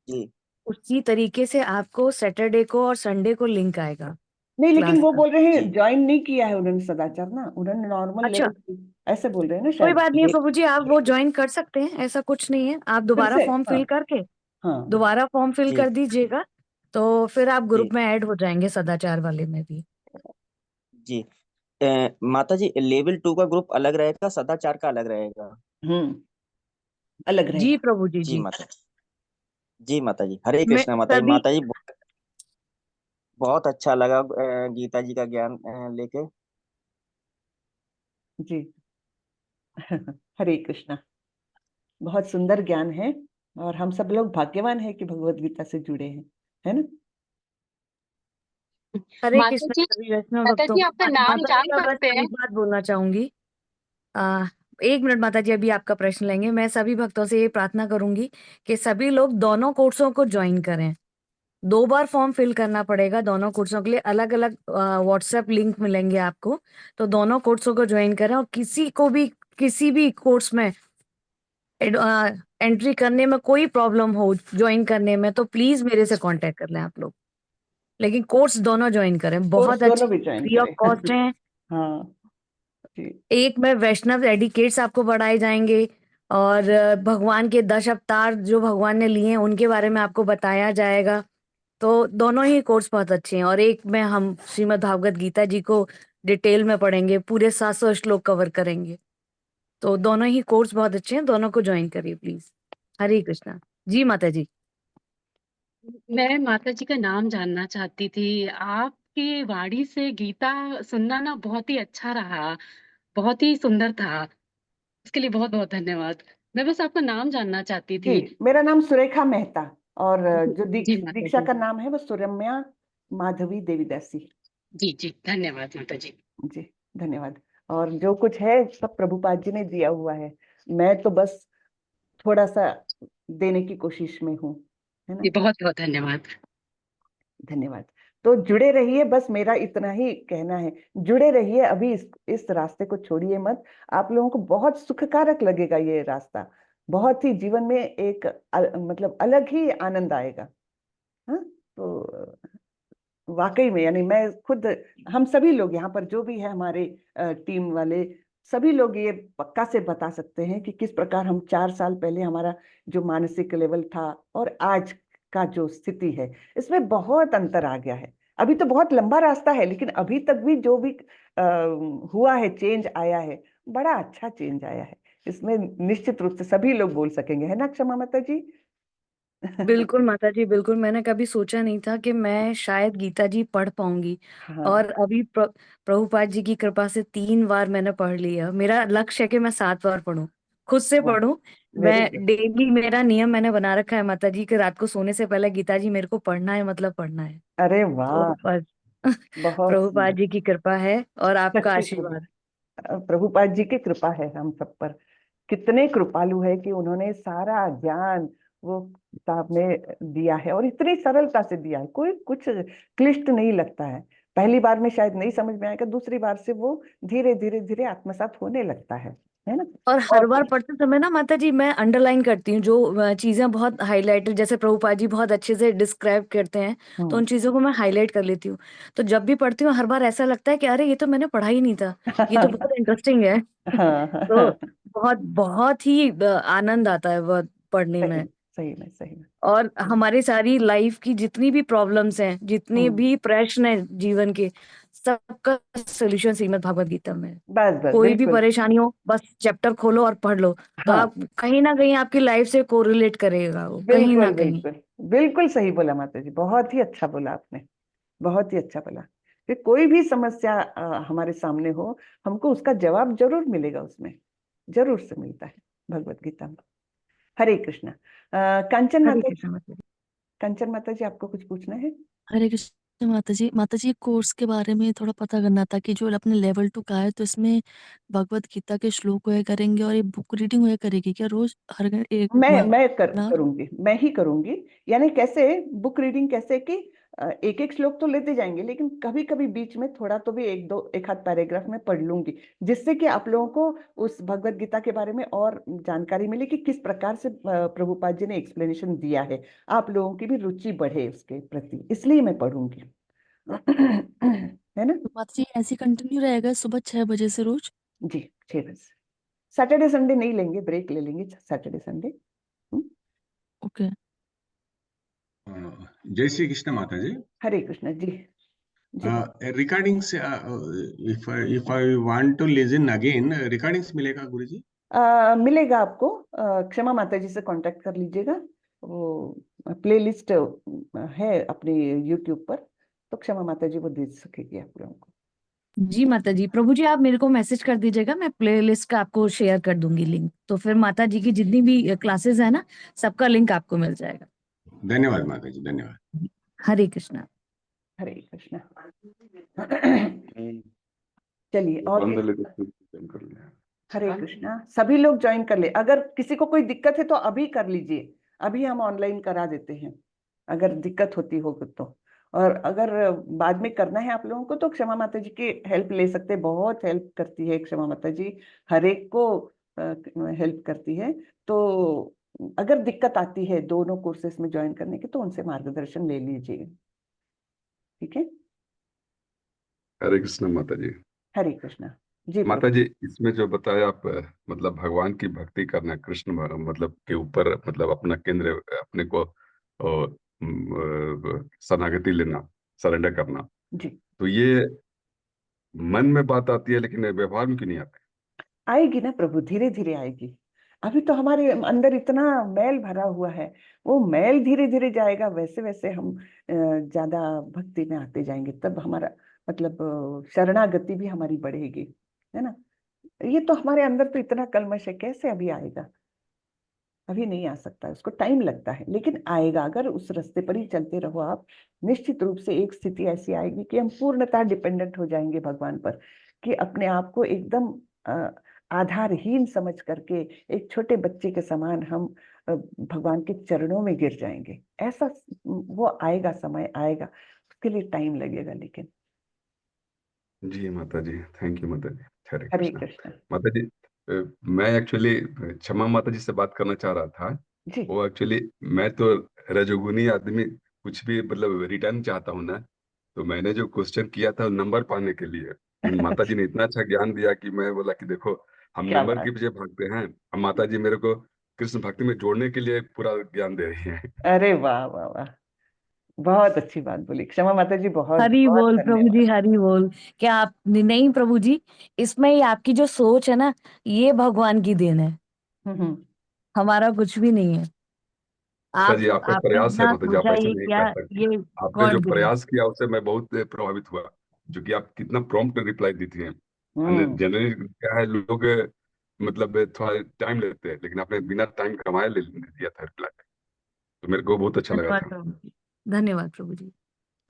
S3: जी
S4: उसी तरीके से आपको सैटरडे को और संडे को लिंक आएगा
S1: नहीं, लेकिन
S4: क्लास
S1: वो
S4: का।
S1: बोल रहे हैं
S3: जी।
S1: ज्वाइन नहीं किया है उन्होंने सदाचार ना, उन्होंने नॉर्मल
S4: अच्छा,
S1: लेवल ऐसे बोल रहे हैं ना
S4: कोई
S1: शायद।
S4: बात नहीं है
S3: ये
S4: प्रभु जी, आप वो ज्वाइन कर सकते हैं, ऐसा कुछ नहीं है। आप
S1: फिर
S4: दोबारा
S1: से
S4: फॉर्म
S1: हाँ
S4: फिल करके
S1: हाँ।
S4: दोबारा फॉर्म फिल
S3: जी
S4: कर दीजिएगा, तो फिर आप
S3: जी
S4: ग्रुप में ऐड हो जाएंगे सदाचार वाले में भी।
S3: जी। माता जी, लेवल 2 का ग्रुप अलग रहेगा, सदाचार का अलग रहेगा?
S1: अलग
S4: जी
S1: रहेगा।
S4: प्रभु जी,
S3: जी
S4: जी।
S3: माता जी। माता जी, हरे
S4: मैं
S3: कृष्णा माता जी।
S4: सभी
S3: माता जी, बहुत अच्छा लगा गीता जी का ज्ञान लेके।
S1: जी हरे कृष्णा, बहुत सुंदर ज्ञान है और हम सब लोग भाग्यवान है कि भगवत गीता से जुड़े हैं, है ना।
S4: हरे
S5: माता
S4: कृष्ण
S5: जी,
S4: सभी वैष्णव
S5: माता
S4: भक्तों
S5: जी
S4: को।
S5: आपका नाम
S4: माता जी
S5: जान
S4: मैं बस
S5: सकते हैं?
S4: एक बात बोलना चाहूंगी। आ, एक मिनट माता जी, अभी आपका प्रश्न लेंगे। मैं सभी भक्तों से ये प्रार्थना करूंगी कि सभी लोग दोनों कोर्सों को ज्वाइन करें। 2 बार फॉर्म फिल करना पड़ेगा दोनों कोर्सों के लिए। अलग अलग व्हाट्सएप लिंक मिलेंगे आपको, तो दोनों कोर्सों को ज्वाइन करें। और किसी को भी किसी भी कोर्स में एंट्री करने में कोई प्रॉब्लम हो ज्वाइन करने में, तो प्लीज मेरे से कांटेक्ट कर लें आप लोग। लेकिन कोर्स दोनों ज्वाइन करें,
S1: कोर्स
S4: बहुत अच्छे,
S1: दोनों भी ज्वाइन
S4: फ्री ऑफ
S1: करें।
S4: कॉस्ट हैं।
S1: हाँ जी।
S4: एक में वैष्णव एडिकेट्स आपको बढ़ाए जाएंगे, और भगवान के 10 अवतार जो भगवान ने लिए हैं उनके बारे में आपको बताया जाएगा। तो दोनों ही कोर्स बहुत अच्छे हैं। और एक में हम श्रीमद् भागवत गीता जी को डिटेल में पढ़ेंगे, पूरे 700 श्लोक कवर करेंगे। तो दोनों ही कोर्स बहुत अच्छे हैं, दोनों को ज्वाइन करिए प्लीज। हरे कृष्णा। जी माता जी।
S5: मैं माता जी का नाम जानना चाहती थी। आपकी वाणी से गीता सुनना ना बहुत ही अच्छा रहा, बहुत ही सुंदर था। इसके लिए बहुत बहुत धन्यवाद। मैं बस आपका नाम जानना चाहती
S1: जी,
S5: थी।
S1: मेरा नाम सुरेखा मेहता, और जो
S5: जी माता
S1: दीक्षा
S5: जी।
S1: का नाम है वो सुरम्या माधवी देवीदासी।
S5: जी जी, धन्यवाद माता जी।
S1: जी, धन्यवाद। और जो कुछ है सब प्रभुपाद जी ने दिया हुआ है, मैं तो बस थोड़ा सा देने की कोशिश में हूँ, है ना।
S5: जी बहुत बहुत धन्यवाद।
S1: धन्यवाद। तो जुड़े रहिए, बस मेरा इतना ही कहना है। जुड़े रहिए, अभी इस रास्ते को छोड़िए मत। आप लोगों को बहुत सुखकारक लगेगा ये रास्ता। बहुत ही जीवन में एक मतलब अलग ही आनंद आएगा। हाँ, तो वाकई में, यानी मैं खुद, हम सभी लोग यहाँ पर जो भी है हमारे टीम वाले, सभी लोग ये पक्का से बता सकते हैं कि किस प्रकार हम 4 साल पहले हमारा जो मानसिक लेवल था और आज का जो स्थिति है, इसमें बहुत अंतर आ गया है। अभी तो बहुत लंबा रास्ता है, लेकिन अभी तक भी जो भी हुआ है, चेंज आया है, बड़ा अच्छा चेंज आया है। इसमें निश्चित रूप से सभी लोग बोल सकेंगे, है ना क्षमा माता जी।
S4: बिल्कुल माता जी, बिल्कुल। मैंने कभी सोचा नहीं था कि मैं शायद गीता जी पढ़ पाऊंगी।
S1: हाँ,
S4: और अभी प्रभुपाद जी की कृपा से 3 बार मैंने पढ़ लिया। मेरा लक्ष्य है कि मैं 7 बार पढूं, खुद से
S1: वाह,
S4: पढूं।
S1: वेरी
S4: मैं
S1: गुड।
S4: डेली, मेरा नियम मैंने बना रखा है माता जी कि रात को सोने से पहले गीता जी मेरे को पढ़ना है, मतलब पढ़ना है।
S1: अरे
S4: तो
S1: वाह,
S4: बस
S1: बहुत
S4: प्रभुपाद
S1: सुंदर।
S4: जी की कृपा है और आपका
S1: सच्ची
S4: आशीर्वाद।
S1: प्रभुपाद जी की कृपा है हम सब पर। कितने कृपालु है कि उन्होंने सारा ज्ञान वो किताब में दिया है, और इतनी सरलता से दिया है, कोई कुछ क्लिष्ट नहीं लगता है। पहली बार में शायद नहीं समझ में आएगा, दूसरी बार से वो धीरे धीरे धीरे आत्मसात होने लगता है ना।
S4: और
S1: और
S4: हर बार पढ़ते समय ना माता जी मैं अंडरलाइन करती हूँ, जो चीजें बहुत हाईलाइटेड, जैसे प्रभुपाद जी बहुत अच्छे से डिस्क्राइब करते हैं, तो उन चीजों को मैं हाईलाइट कर लेती हूँ। तो जब भी पढ़ती हूँ हर बार ऐसा लगता है कि अरे ये तो मैंने पढ़ा ही नहीं था, ये तो बहुत इंटरेस्टिंग है।
S1: हाँ,
S4: तो बहुत बहुत ही आनंद आता है वो पढ़ने
S1: सही
S4: में।
S1: में, सही में, सही में।
S4: और हमारी सारी लाइफ की जितनी भी प्रॉब्लम्स हैं, जितने
S1: हम्म,
S4: भी प्रश्न हैं जीवन के, सबका सोल्यूशन श्रीमद् भागवत गीता में है।
S1: बस बस,
S4: कोई भी
S1: बिल्कुल।
S4: परेशानी हो, बस चैप्टर खोलो और पढ़ लो, तो
S1: हाँ,
S4: आप कहीं ना कहीं आपकी लाइफ से कोरिलेट करेगा वो, कहीं
S1: बिल्कुल
S4: ना कहीं।
S1: बिल्कुल। बिल्कुल सही बोला माता जी, बहुत ही अच्छा बोला आपने, बहुत ही अच्छा बोला। कि कोई भी समस्या हमारे सामने हो, हमको उसका जवाब जरूर मिलेगा उसमें, जरूर से मिलता है भगवत गीता में। हरे कृष्णा। कंचन
S4: हरे
S1: माता जी,
S4: कृष्ण माता जी।
S1: कंचन माता जी, आपको कुछ पूछना है।
S6: हरे कृष्ण माता जी कोर्स के बारे में थोड़ा पता करना था कि जो अपने लेवल 2 का है तो इसमें भगवत गीता के श्लोक हुआ करेंगे और ये बुक रीडिंग हुआ करेगी क्या रोज एक
S1: मैं
S6: बार?
S1: करूंगी, मैं ही करूंगी। यानी कैसे बुक रीडिंग, कैसे कि एक एक श्लोक तो लेते जाएंगे, लेकिन कभी कभी बीच में थोड़ा तो भी एक आध पैराग्राफ में पढ़ लूंगी, जिससे कि आप लोगों को उस भगवत गीता के बारे में और जानकारी मिले कि किस प्रकार से प्रभुपाद जी ने एक्सप्लेनेशन दिया है, आप लोगों की भी रुचि बढ़े उसके प्रति, इसलिए मैं पढ़ूंगी। है ना।
S6: तो माता जी ऐसे कंटिन्यू रहेगा सुबह 6 बजे से रोज?
S1: जी, 6 बजे। सैटरडे संडे नहीं लेंगे, ब्रेक ले लेंगे सैटरडे संडे।
S6: ओके।
S7: जय श्री कृष्ण माता जी।
S1: हरे कृष्ण जी। जी,
S7: recordings if I want to listen again, recordings मिलेगा गुरु जी?
S1: मिलेगा आपको। क्षमा माता जी से कांटेक्ट कर लीजिएगा, वो प्लेलिस्ट है अपनी यूट्यूब पर, तो क्षमा माता जी वो दे सकेगी आप लोगों को।
S4: जी माता जी, प्रभु जी आप मेरे को मैसेज कर दीजिएगा, मैं प्लेलिस्ट का आपको शेयर कर दूंगी लिंक, तो फिर माता जी की जितनी भी क्लासेस है ना, सबका लिंक आपको मिल जाएगा।
S7: धन्यवाद माता जी, धन्यवाद।
S4: हरे कृष्णा।
S1: हरे कृष्ण। चलिए
S8: वो
S1: और
S8: बंद
S1: किसी
S8: लेके
S1: का?
S8: ज्वाइन कर लिया।
S1: हरे कृष्णा, सभी लोग ज्वाइन कर ले। अगर किसी को कोई दिक्कत है तो अभी कर लीजिए, अभी हम ऑनलाइन करा देते हैं अगर दिक्कत होती हो तो। और अगर बाद में करना है आप लोगों को तो क्षमा माता जी की हेल्प ले सकते हैं, बहुत हेल्प करती है क्षमा माता जी, हर एक को हेल्प करती है। तो अगर दिक्कत आती है दोनों कोर्सेस में ज्वाइन करने की तो उनसे मार्गदर्शन ले लीजिए, ठीक है।
S8: हरे कृष्ण माता जी।
S1: हरे कृष्णा जी
S8: माता
S1: प्रभु।
S8: जी, इसमें जो बताया आप मतलब भगवान की भक्ति करना, कृष्ण मतलब के ऊपर मतलब अपना केंद्र, अपने को शरणागति लेना, सरेंडर करना,
S1: जी
S8: तो ये मन में बात आती है लेकिन व्यवहार में क्यों नहीं आती?
S1: आएगी ना प्रभु, धीरे धीरे आएगी। अभी तो हमारे अंदर इतना मैल भरा हुआ है, वो मैल धीरे धीरे जाएगा, वैसे वैसे हम ज्यादा भक्ति में आते जाएंगे, तब हमारा मतलब शरणागति भी हमारी बढ़ेगी, है ना। ये तो हमारे अंदर तो इतना कल्मश है, कैसे अभी आएगा? अभी नहीं आ सकता, उसको टाइम लगता है, लेकिन आएगा। अगर उस रास्ते पर ही चलते रहो आप, निश्चित रूप से एक स्थिति ऐसी आएगी कि हम पूर्णतः डिपेंडेंट हो जाएंगे भगवान पर, कि अपने आप को एकदम आधारहीन समझ करके एक छोटे बच्चे के समान हम भगवान के चरणों में गिर जाएंगे। ऐसा वो आएगा, समय आएगा, उसके लिए टाइम लगेगा लेकिन।
S8: जी माता जी, थैंक यू माता जी। हरे
S1: हरे
S8: कृष्णा।
S1: कृष्ण
S8: माता जी, मैं एक्चुअली क्षमा माता जी से बात करना चाह रहा था।
S1: जी।
S8: वो एक्चुअली मैं तो रजोगुनी आदमी, कुछ भी मतलब रिटर्न चाहता हूँ ना, तो मैंने जो क्वेश्चन किया था नंबर पाने के लिए, माता जी ने इतना अच्छा ज्ञान दिया कि मैं बोला कि देखो, हम
S1: क्या
S8: नंबर के
S1: बात,
S8: पीछे भागते हैं, अब माता जी मेरे को कृष्ण भक्ति में जोड़ने के लिए पूरा ज्ञान दे रही है।
S1: अरे वाह वाह वाह, बहुत अच्छी बात बोली क्षमा माता जी, बहुत
S4: हरि
S1: बहुत
S4: बोल प्रभु
S1: धन्यवाद।
S4: जी, हरि बोल। क्या आप नहीं प्रभु जी, इसमें ही आपकी जो सोच है ना, ये भगवान की देन है,
S1: हम्म।
S4: हमारा कुछ भी नहीं है।
S8: माता जी, आपका
S4: आपने
S8: प्रयास है
S4: इतना
S8: माता जी, आप
S4: सोचा,
S8: ऐसे
S4: ये
S8: नहीं
S4: क्या,
S8: कर सकते।
S4: ये
S8: आपने जो
S4: गॉड गिवन।
S8: प्रयास किया उससे मैं बहुत प्रभावित हुआ, जो कि आप कितना प्रॉम्प्ट रिप्लाई देती हैं।
S1: हम्म।
S8: जनरली क्या है, लोग मतलब थोड़ा टाइम लेते हैं, लेकिन आपने बिना टाइम कमाए ले दिया था रिप्लाई, तो मेरे को बहुत अच्छा लगा
S4: धन्यवाद
S8: था।
S4: प्रभु जी, धन्यवाद प्रभु जी।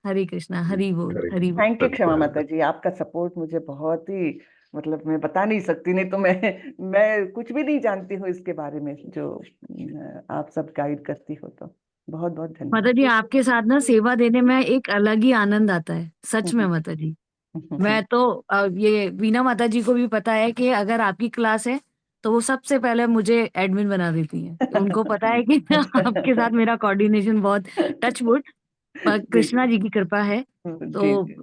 S4: हरे कृष्णा,
S8: जी,
S4: हरि बोल,
S8: हरे
S4: हरि
S8: कृष्ण,
S4: बोल।
S1: थैंक यू
S8: हरे
S1: क्षमा
S8: हरे
S1: माता जी, आपका सपोर्ट मुझे बहुत ही, मतलब मैं बता नहीं सकती, नहीं तो मैं कुछ भी नहीं जानती हूँ इसके बारे में, जो आप सब गाइड करती हो, तो बहुत बहुत
S4: माता जी,
S1: धन्यवाद।
S4: आपके साथ ना सेवा देने में एक अलग ही आनंद आता है, सच में माता जी। मैं तो ये वीना माता जी को भी पता है कि अगर आपकी क्लास है तो वो सबसे पहले मुझे एडमिन बना देती हैं। तो उनको पता है कि आपके साथ मेरा कोऑर्डिनेशन बहुत टच वुड, पर
S1: जी
S4: कृष्णा जी की कृपा है,
S1: जी
S4: तो
S1: जी।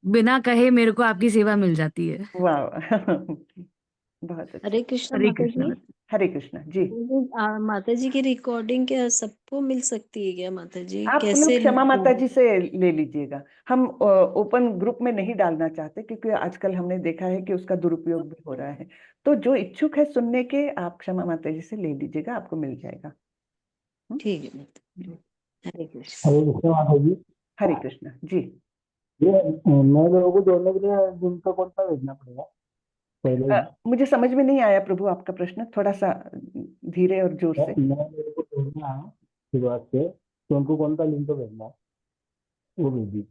S4: बिना कहे मेरे को आपकी सेवा मिल जाती है।
S1: वाह बहुत अच्छा।
S9: हरे कृष्णा
S4: हरे
S9: माता
S4: कृष्णा
S9: जी।
S4: माता।
S1: हरे कृष्णा जी।
S9: माता जी की रिकॉर्डिंग क्या सबको मिल सकती है क्या माता जी?
S1: आप लोग
S9: कैसे
S1: क्षमा
S9: लोग?
S1: माता जी से ले लीजिएगा, हम ओपन ग्रुप में नहीं डालना चाहते, क्योंकि आजकल हमने देखा है कि उसका दुरुपयोग भी हो रहा है। तो जो इच्छुक है सुनने के, आप क्षमा माता जी से ले लीजिएगा, आपको मिल जाएगा।
S9: ठीक है माता जी। हरे कृष्ण।
S10: हरे कृष्ण माता जी।
S1: हरे कृष्णा जी।
S10: ये नए लोगों को जोड़ने के लिए लिंक कौन सा भेजना पड़ेगा पहले?
S1: मुझे समझ में नहीं आया प्रभु आपका प्रश्न, थोड़ा सा धीरे और जोर से।
S10: नए लोगों को जोड़ना है शुरुआत से, तो उनको कौन सा लिंक भेजना है वो भेजिए।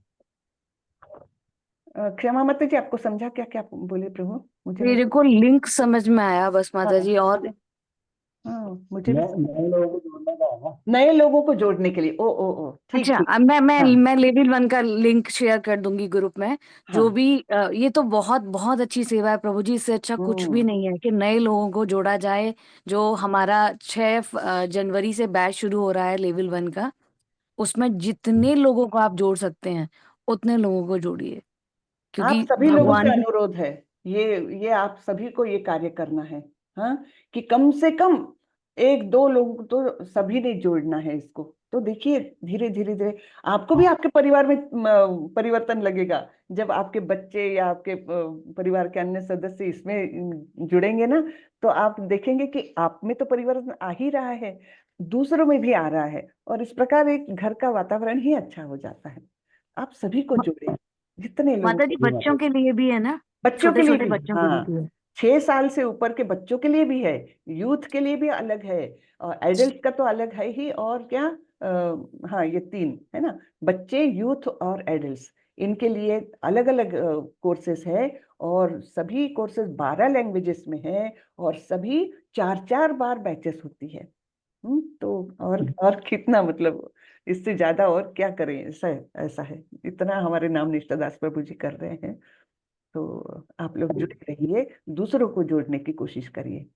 S1: क्षमा माता जी, आपको समझा क्या क्या बोले प्रभु? मुझे नहीं
S4: मेरे को लिंक समझ में आया बस माता
S1: हाँ
S4: जी, और
S1: मुझे भी
S10: नए लोगों को जोड़ने का है ना?
S1: नए लोगों को जोड़ने के लिए, ओ ठीक
S4: अच्छा,
S1: ठीक।
S4: अब मैं
S1: हाँ
S4: मैं लेवल 1 का लिंक शेयर कर दूंगी ग्रुप में। जो
S1: हाँ।
S4: भी ये तो बहुत बहुत अच्छी सेवा है प्रभु जी, इससे अच्छा कुछ भी नहीं है कि नए लोगों को जोड़ा जाए। जो हमारा 6 जनवरी से बैच शुरू हो रहा है लेवल 1 का, उसमें जितने लोगों को आप जोड़ सकते हैं उतने लोगों को जोड़िए,
S1: आप
S4: क्योंकि
S1: सभी लोगों से
S4: भगवान की।
S1: अनुरोध है, ये आप सभी को ये कार्य करना है, हाँ, कि कम से कम 1-2 लोगों को तो सभी ने जोड़ना है इसको। तो देखिए धीरे धीरे धीरे आपको भी आपके परिवार में परिवर्तन लगेगा, जब आपके बच्चे या आपके परिवार के अन्य सदस्य इसमें जुड़ेंगे ना, तो आप देखेंगे कि आप में तो परिवर्तन आ ही रहा है, दूसरों में भी आ रहा है, और इस प्रकार एक घर का वातावरण ही अच्छा हो जाता है। आप सभी को जोड़ें, जितने लोगों
S4: माता जी,
S1: को।
S4: बच्चों के लिए भी है ना,
S1: बच्चों के
S4: छोटे
S1: लिए
S4: छोटे
S1: भी,
S4: बच्चों के लिए
S1: हाँ,
S4: भी है।
S1: 6 साल से ऊपर के बच्चों के लिए भी है, यूथ के लिए भी अलग है, और एडल्ट का तो अलग है ही, और क्या हाँ, ये 3 है ना, बच्चे, यूथ और एडल्ट्स, इनके लिए अलग अलग कोर्सेस है और सभी कोर्सेस 12 लैंग्वेजेस में है और सभी 4-4 बार बैचेस होती है। तो और कितना मतलब इससे ज्यादा और क्या करें, ऐसा है, इतना हमारे नाम निष्ठा दास प्रभु जी कर रहे हैं। तो आप लोग जुड़े रहिए, दूसरों को जोड़ने की कोशिश करिए।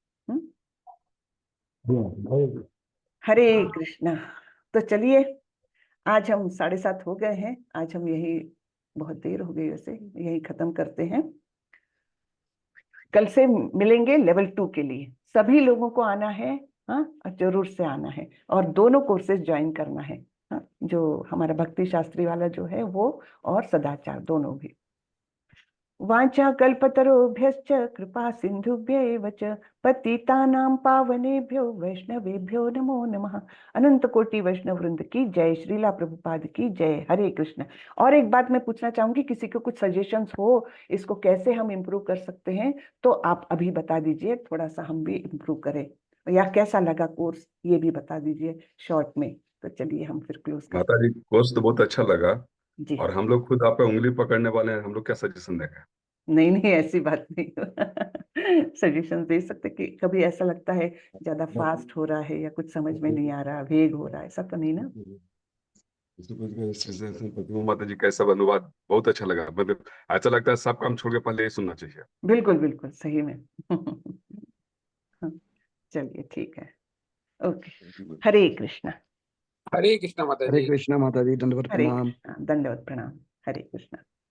S1: हरे कृष्णा। तो चलिए, आज हम 7:30 हो गए हैं, आज हम यही, बहुत देर हो गई वैसे, यही खत्म करते हैं। कल से मिलेंगे लेवल 2 के लिए। सभी लोगों को आना है, हाँ, और जरूर से आना है और दोनों कोर्सेज ज्वाइन करना है, हाँ, जो हमारा भक्ति शास्त्री वाला जो है वो और सदाचार दोनों भी। वाचा कल्पतरुभ्यश्च कृपा सिंधुभ्यैव च पतितानां पावनेभ्यो वैष्णवेभ्यो नमो नमः। अनंत कोटि वैष्णव वृंद की जय, श्रीला प्रभुपाद की जय। हरे कृष्ण। और एक बात मैं पूछना चाहूंगी, किसी को कुछ सजेशंस हो इसको कैसे हम इम्प्रूव कर सकते हैं तो आप अभी बता दीजिए, थोड़ा सा हम भी इम्प्रूव करें, या कैसा लगा कोर्स ये भी बता दीजिए शॉर्ट में। तो चलिए हम फिर क्लोज करते
S8: माता जी कोर्स तो बहुत अच्छा लगा,
S1: हैं जी।
S8: और हम लोग खुद आप पे उंगली पकड़ने वाले हैं, हम लोग क्या सजेशन देंगे?
S1: नहीं नहीं, ऐसी बात नहीं। सजेशन दे सकते कि कभी ऐसा लगता है ज्यादा फास्ट हो रहा है या कुछ समझ में नहीं आ रहा, वेग हो रहा है, ऐसा तो नहीं ना?
S8: माता जी कैसा अनुवाद बहुत अच्छा लगा, मतलब ऐसा लगता है सब काम छोड़ के पहले ये सुनना चाहिए।
S1: बिल्कुल बिल्कुल सही में। चलिए ठीक है, ओके। हरे कृष्णा।
S11: हरे कृष्णा माता
S12: हरे
S11: जी।
S12: कृष्णा माता जी, दंडवत
S1: हरे
S12: प्रणाम।
S1: कृष्णा, दंडवत प्रणाम। हरे कृष्णा।